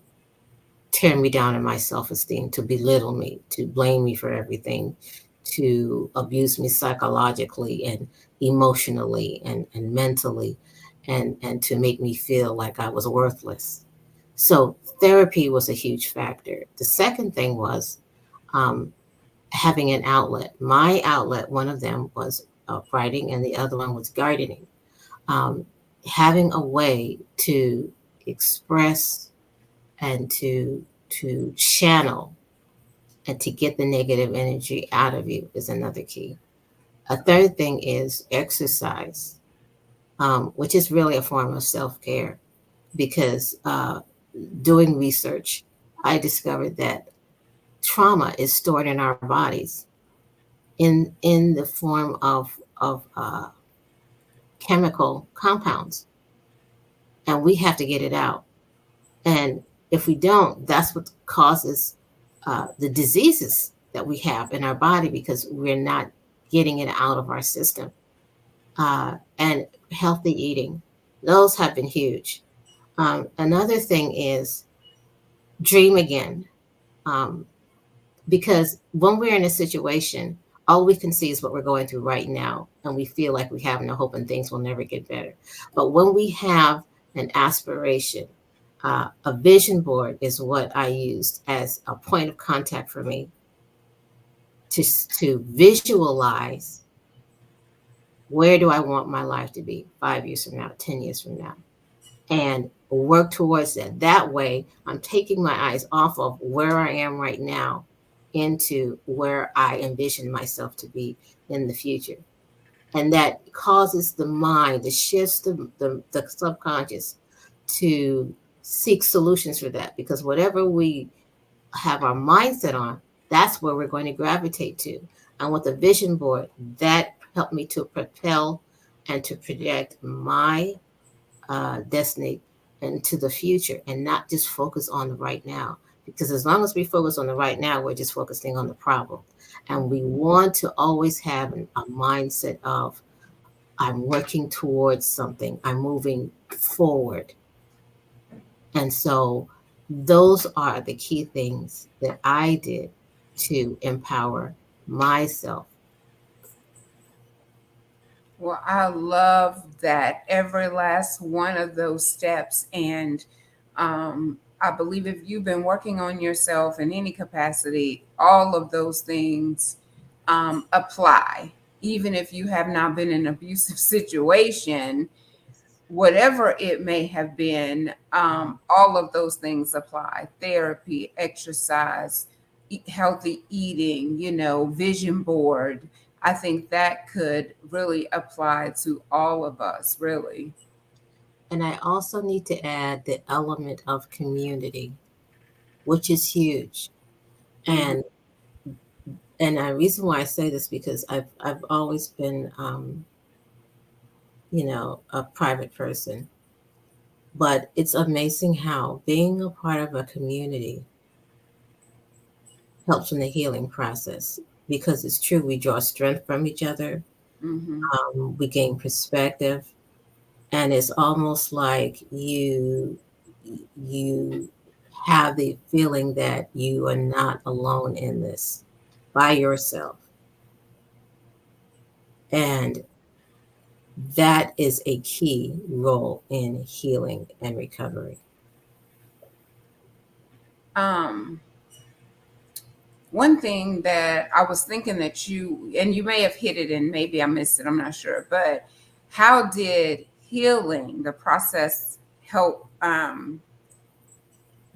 tear me down in my self esteem, to belittle me, to blame me for everything, to abuse me psychologically and emotionally and mentally, and to make me feel like I was worthless. So therapy was a huge factor. The second thing was um, having an outlet. My outlet, one of them was writing, and the other one was gardening. Um, Having a way to express and to channel and to get the negative energy out of you is another key. A third thing is exercise, which is really a form of self care, because doing research, I discovered that trauma is stored in our bodies in the form of chemical compounds, and we have to get it out. And if we don't, that's what causes the diseases that we have in our body, because we're not getting it out of our system. And healthy eating, those have been huge. Another thing is dream again. Um, because when we're in a situation, all we can see is what we're going through right now, and we feel like we have no hope and things will never get better. But when we have an aspiration, a vision board is what I used as a point of contact for me to visualize, where do I want my life to be 5 years from now, 10 years from now, and work towards that. That way, I'm taking my eyes off of where I am right now into where I envision myself to be in the future. And that causes the mind, it shifts the subconscious to seek solutions for that. Because whatever we have our mindset on, that's where we're going to gravitate to. And with the vision board, that helped me to propel and to project my destiny into the future, and not just focus on the right now. Because as long as we focus on the right now, we're just focusing on the problem. And we want to always have a mindset of, I'm working towards something, I'm moving forward. And so those are the key things that I did to empower myself. Well, I love that every last one of those steps. And I believe if you've been working on yourself in any capacity, all of those things apply. Even if you have not been in an abusive situation, whatever it may have been, all of those things apply. Therapy, exercise, healthy eating, vision board. I think that could really apply to all of us, really. And I also need to add the element of community, which is huge. Mhm. And the reason why I say this, because I've always been a private person, but it's amazing how being a part of a community helps in the healing process. Because it's true, we draw strength from each other, Mhm. we gain perspective, and it's almost like you have the feeling that you are not alone in this by yourself. And that is a key role in healing and recovery. One thing that I was thinking that and you may have hit it and maybe I missed it, I'm not sure, but how did healing, the process, help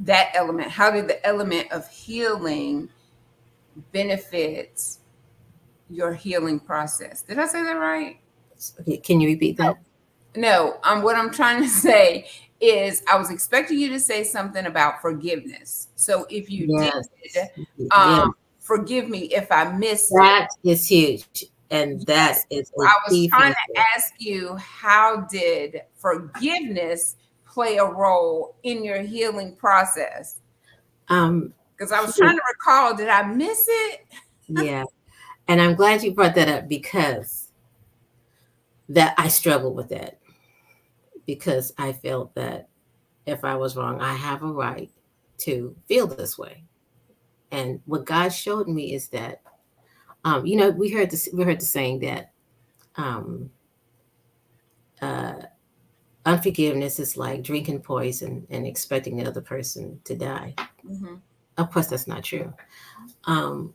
that element? How did the element of healing benefit your healing process? Did I say that right? Okay, can you repeat that? No, what I'm trying to say is I was expecting you to say something about forgiveness. So if you did, Yes. Yes. forgive me if I missed it. That is huge. And that Yes. is a I was key trying factor. to ask you, how did forgiveness play a role in your healing process? Um, Because I was trying to recall, did I miss it? yeah. And I'm glad you brought that up because that I struggled with that because I felt that if I was wrong, I have a right to feel this way. And what God showed me is that, we heard the saying that um, uh, unforgiveness is like drinking poison and expecting the other person to die. Mm-hmm. Of course, that's not true. Um,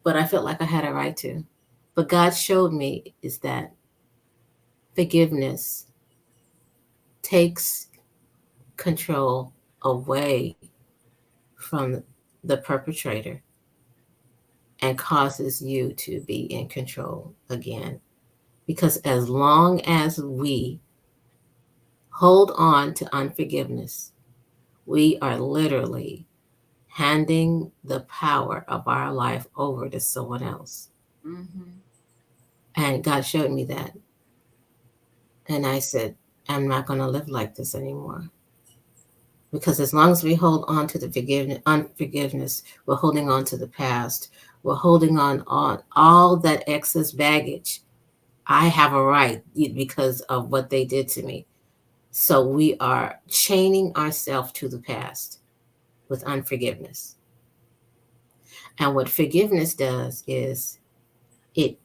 but I felt like I had a right to. But God showed me is that forgiveness takes control away from the perpetrator and causes you to be in control again. Because as long as we hold on to unforgiveness, we are literally handing the power of our life over to someone else. Mm-hmm. And God showed me that. And I said, I'm not going to live like this anymore. Because as long as we hold on to the unforgiveness, we're holding on to the past. We're holding on all that excess baggage. I have a right because of what they did to me. So we are chaining ourselves to the past with unforgiveness. And what forgiveness does is it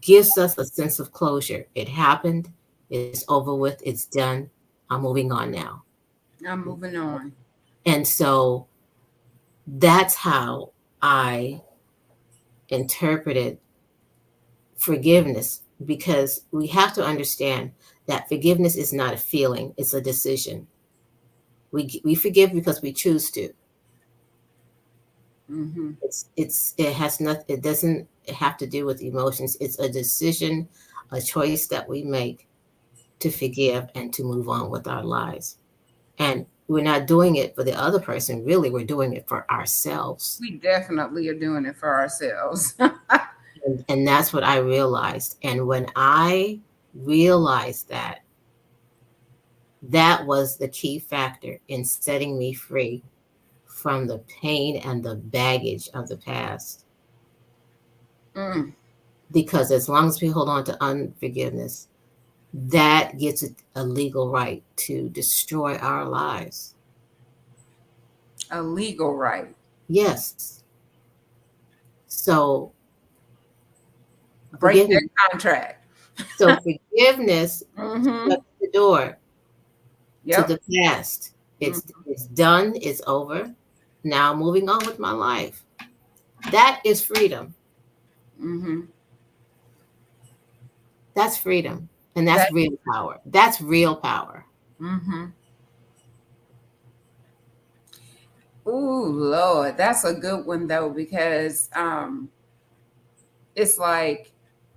gives us a sense of closure. It happened. It's over with. It's done. I'm moving on now. I'm moving on. And so that's how I interpreted forgiveness because we have to understand that forgiveness is not a feeling, it's a decision. We forgive because we choose to. Mm-hmm. It has not it doesn't have to do with emotions. It's a decision, a choice that we make to forgive and to move on with our lives. And we're not doing it for the other person, really, we're doing it for ourselves. We definitely are doing it for ourselves. And that's what I realized. And when I realized that, that was the key factor in setting me free from the pain and the baggage of the past. Mm, Because as long as we hold on to unforgiveness, that gets a legal right to destroy our lives. a legal right. Yes. So Break that forgiveness. contract. So forgiveness Mm-hmm. shuts the door to Yep. the past. Mm, It's done. It's over. Now moving on with my life. That is freedom. mm-hmm. That's freedom, and that's That. real power. That's real power. Mm-hmm. Ooh, Lord, that's a good one though, because it's like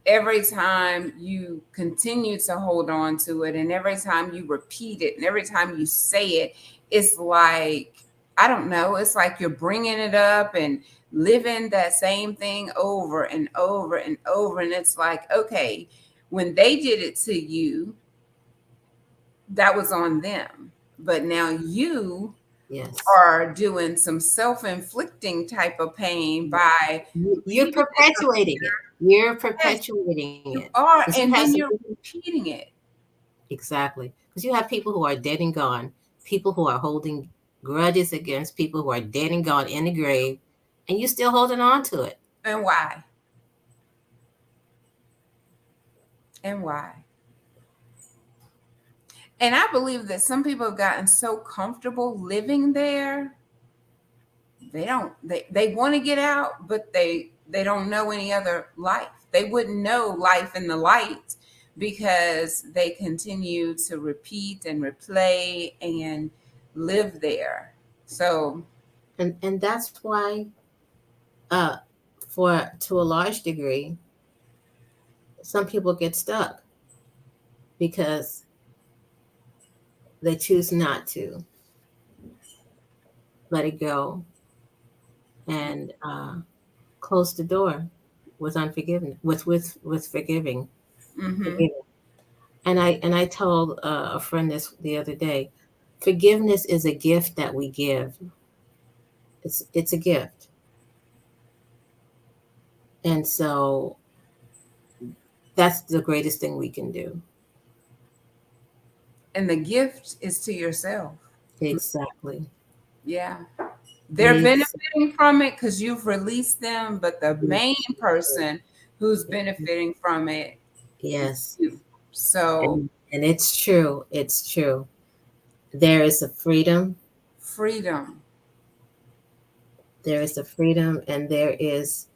every time you continue to hold on to it and every time you repeat it and every time you say it, it's like, I don't know, it's like you're bringing it up and living that same thing over and over and over. And it's like, okay, when they did it to you, that was on them. But now you Yes. are doing some self-inflicting type of pain by You're leaving it. perpetuating it. You're Yes, perpetuating it. you are, Because you and have then some you're people, repeating it. exactly. Because you have people who are dead and gone, people who are holding grudges against people who are dead and gone in the grave, and you're still holding on to it. And why? And why? And I believe that some people have gotten so comfortable living there, they want to get out, but they don't know any other life. They wouldn't know life in the light because they continue to repeat and replay and live there. So, And that's why, uh, for to a large degree, some people get stuck because they choose not to let it go and close the door with unforgiveness, with forgiving, mhm. forgiving. And I told a friend this the other day. Forgiveness is a gift that we give. It's a gift, and so that's the greatest thing we can do. And the gift is to yourself. Exactly. Yeah. They're Ex- benefiting from it because you've released them, but the main person who's benefiting from it is Yes, you. So, and it's true. It's true. There is a freedom. freedom. There is a freedom, and there is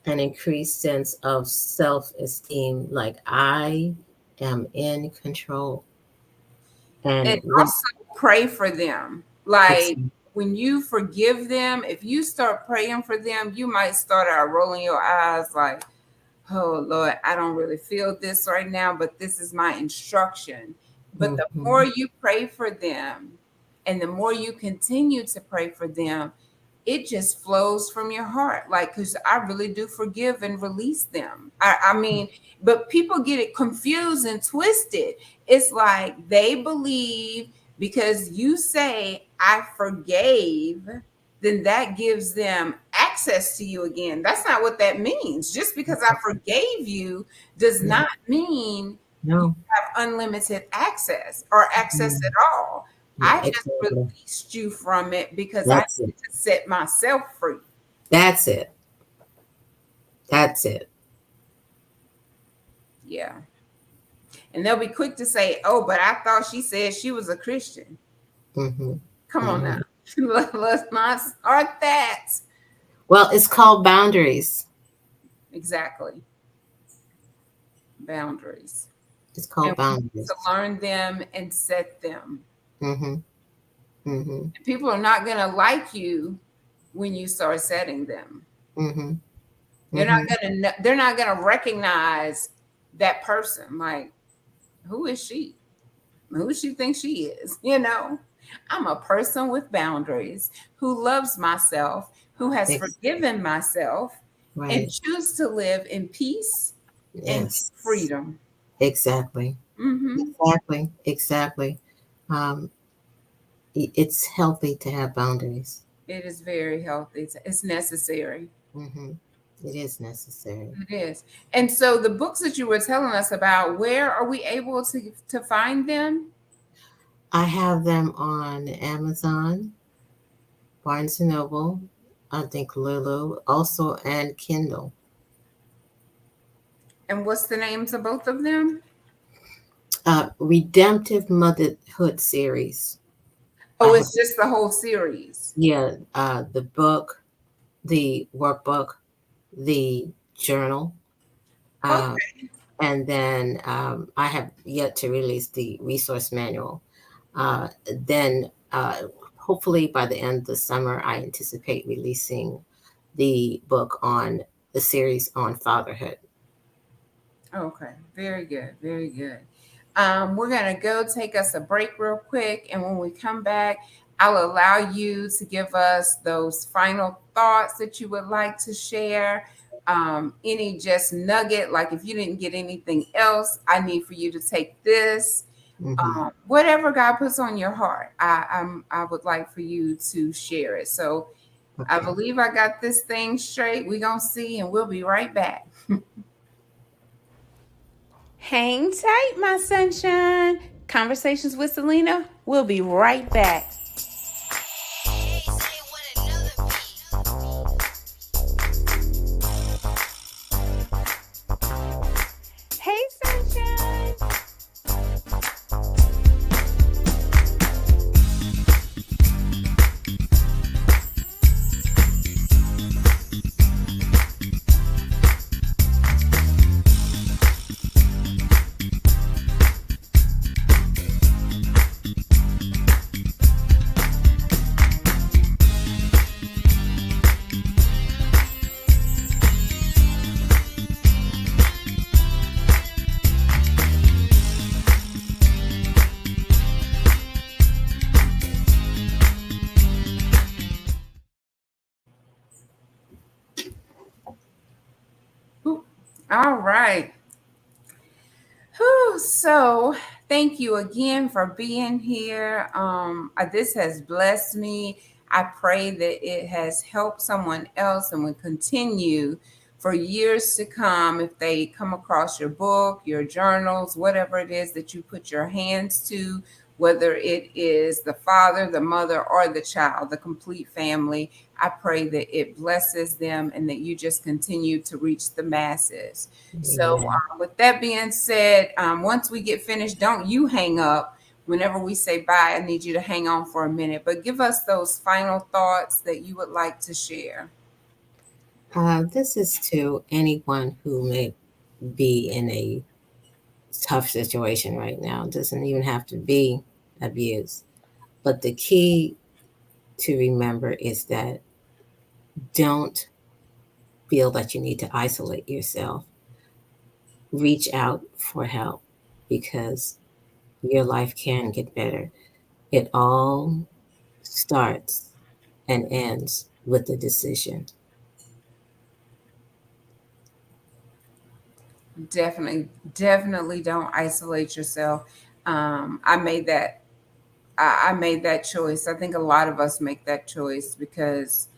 an increased sense of self-esteem. Like I am in control, And and when also pray for them. it's Like when you forgive them, if you start praying for them, you might start out rolling your eyes like, oh Lord, I don't really feel this right now, but this is my instruction. But the more Mhm. you pray for them and the more you continue to pray for them, it just flows from your heart. Like, because I really do forgive and release them. I mean, but people get it confused and twisted. It's like they believe because you say, I forgave, then that gives them access to you again. That's not what that means. Just because I forgave you does No, not mean you no. have unlimited access or access Mm, at all. yeah, I just exactly. released you from it because I That's it. need to set myself free. That's it. That's it. Yeah. And they'll be quick to say, oh, but I thought she said she was a Christian. Hmm. Come on now. Hmm. Let's not start that. Well, it's called boundaries. Exactly. Boundaries. It's And called we need to boundaries. learn them and set them. Hmm. Hmm. And people are not going to like you when you start setting them. Hmm. They're not Hmm. going to they're not going to recognize that person. Like, who is she? Who she thinks she is, you know? I'm a person with boundaries who loves myself, who has forgiven myself, and Right. choose to live in peace and Yes. freedom. Exactly. Hmm. Exactly. Exactly. Um, it's healthy to have boundaries. It is very healthy. It's necessary. Hmm. It is necessary. It is. And so the books that you were telling us about, where are we able to find them? I have them on Amazon, Barnes and Noble, I think Lulu, also, and Kindle. And what's the names of both of them? Redemptive Motherhood series. I Oh, have, it's just the whole series. yeah, the book, the workbook, the journal, uh, Okay. and then I have yet to release the resource manual. Then, hopefully, by the end of the summer, I anticipate releasing the book on the series on fatherhood. Okay, very good, very good. We're going to go take us a break real quick. And when we come back, I'll allow you to give us those final thoughts that you would like to share. Any just nugget, like if you didn't get anything else, I need for you to take this. Hmm. Whatever God puts on your heart, I would like for you to share it. So I Okay. believe I got this thing straight. We're going to see, and we'll be right back. Hang tight, my sunshine. Conversations with Celena. We'll be right back. Hey, sunshine. All right. Whew, so thank you again for being here. This has blessed me. I pray that it has helped someone else and will continue for years to come if they come across your book, your journals, whatever it is that you put your hands to, whether it is the father, the mother, or the child, the complete family. I pray that it blesses them and that you just continue to reach the masses. So, Amen. with that being said, once we get finished, don't you hang up. Whenever we say bye, I need you to hang on for a minute, but give us those final thoughts that you would like to share. This is to anyone who may be in a tough situation right now. It doesn't even have to be abuse. But the key to remember is that don't feel that you need to isolate yourself. Reach out for help because your life can get better. It all starts and ends with the decision. Definitely, definitely don't isolate yourself. I made that. I made that choice. I think a lot of us make that choice because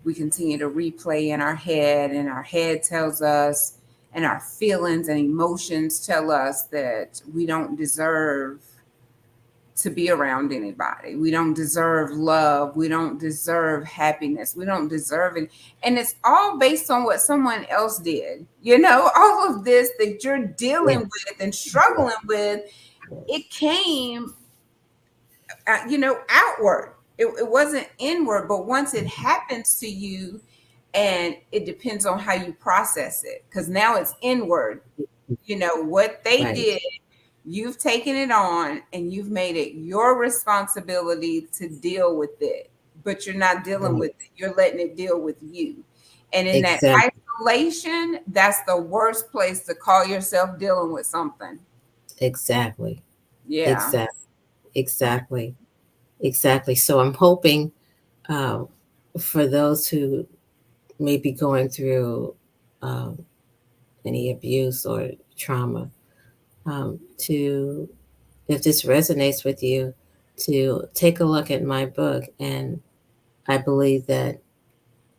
we continue to replay in our head, and our head tells us, and our feelings and emotions tell us that we don't deserve to be around anybody. We don't deserve love. We don't deserve happiness. We don't deserve it. And it's all based on what someone else did. All of this that you're dealing Yes, with and struggling with, it came, outward. It wasn't inward, but once it happens to you, and it depends on how you process it, because now it's inward. What they right, did, you've taken it on and you've made it your responsibility to deal with it, but you're not dealing right. with it, you're letting it deal with you. And in that Exactly, isolation, that's the worst place to call yourself dealing with something. exactly, Yeah. exactly, exactly, exactly. So I'm hoping uh, for those who may be going through um, any abuse or trauma, to, if this resonates with you, to take a look at my book. And I believe that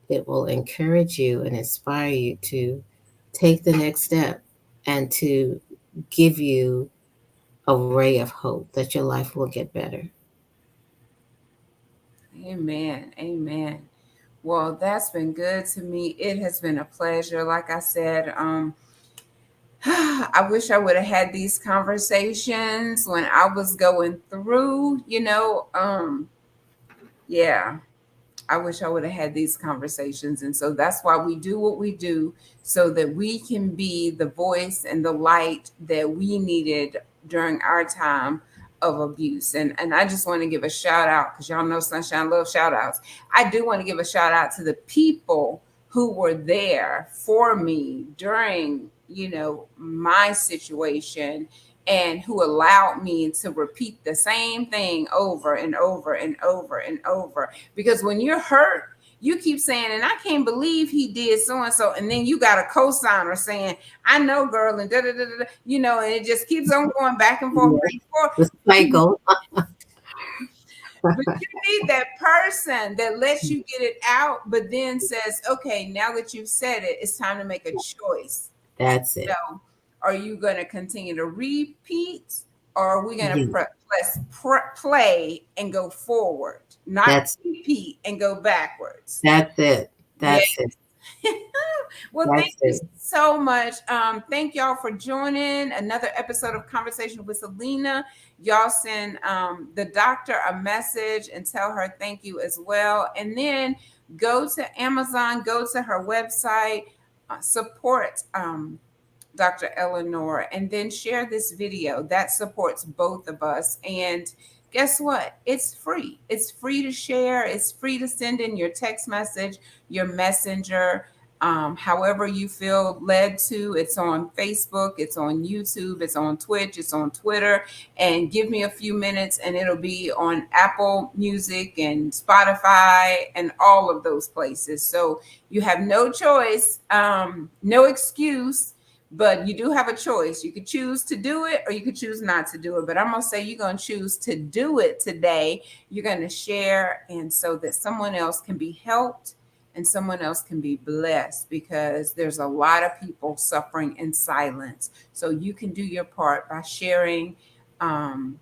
it will encourage you and inspire you to take the next step and to give you a ray of hope that your life will get better. Amen. Amen. Well, that's been good to me. It has been a pleasure. Like I said, I wish I would have had these conversations when I was going through, yeah, I wish I would have had these conversations. And so that's why we do what we do, so that we can be the voice and the light that we needed during our time of abuse. And I just want to give a shout out, because y'all know Sunshine loves shout outs. I do want to give a shout out to the people who were there for me during, my situation, and who allowed me to repeat the same thing over and over and over and over. Because when you're hurt, you keep saying, and I can't believe he did so and so. And then you got a cosigner saying, I know, girl, and da da da da, and it just keeps on going back and forth, Yeah, back and forth. the cycle. But you need that person that lets you get it out, but then says, okay, now that you've said it, it's time to make a choice. That's it. Are you going to continue to repeat, or are we going to You. play and go forward, not That's repeat and go backwards? that's it. Yeah. That's it. Well, thank That's you it. so much. Thank y'all for joining another episode of Conversation with Celena. Y'all send the doctor a message and tell her thank you as well. And then go to Amazon, go to her website, support Dr. Ellinor, and then share this video. That supports both of us. And guess what? It's free. It's free to share. It's free to send in your text message, your messenger, however you feel led to. It's on Facebook, it's on YouTube, it's on Twitch, it's on Twitter. And give me a few minutes and it'll be on Apple Music and Spotify and all of those places. So you have no choice, no excuse, But you do have a choice. You could choose to do it or you could choose not to do it. But I'm going to say you're going to choose to do it today. You're going to share, and so that someone else can be helped and someone else can be blessed, because there's a lot of people suffering in silence. So you can do your part by sharing,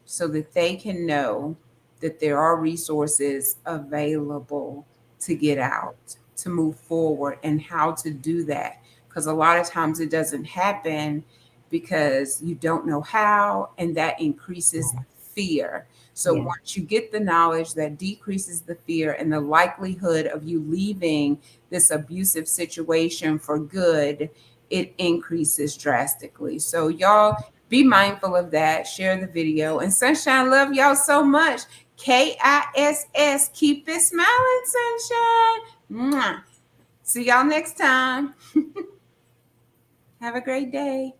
so that they can know that there are resources available to get out, to move forward, and how to do that. Because a lot of times it doesn't happen because you don't know how, and that increases fear. So Yeah. once you get the knowledge, that decreases the fear and the likelihood of you leaving this abusive situation for good, it increases drastically. So y'all be mindful of that. Share the video. And Sunshine, love y'all so much. KISS. Keep it smiling, Sunshine. Mwah. See y'all next time. Have a great day.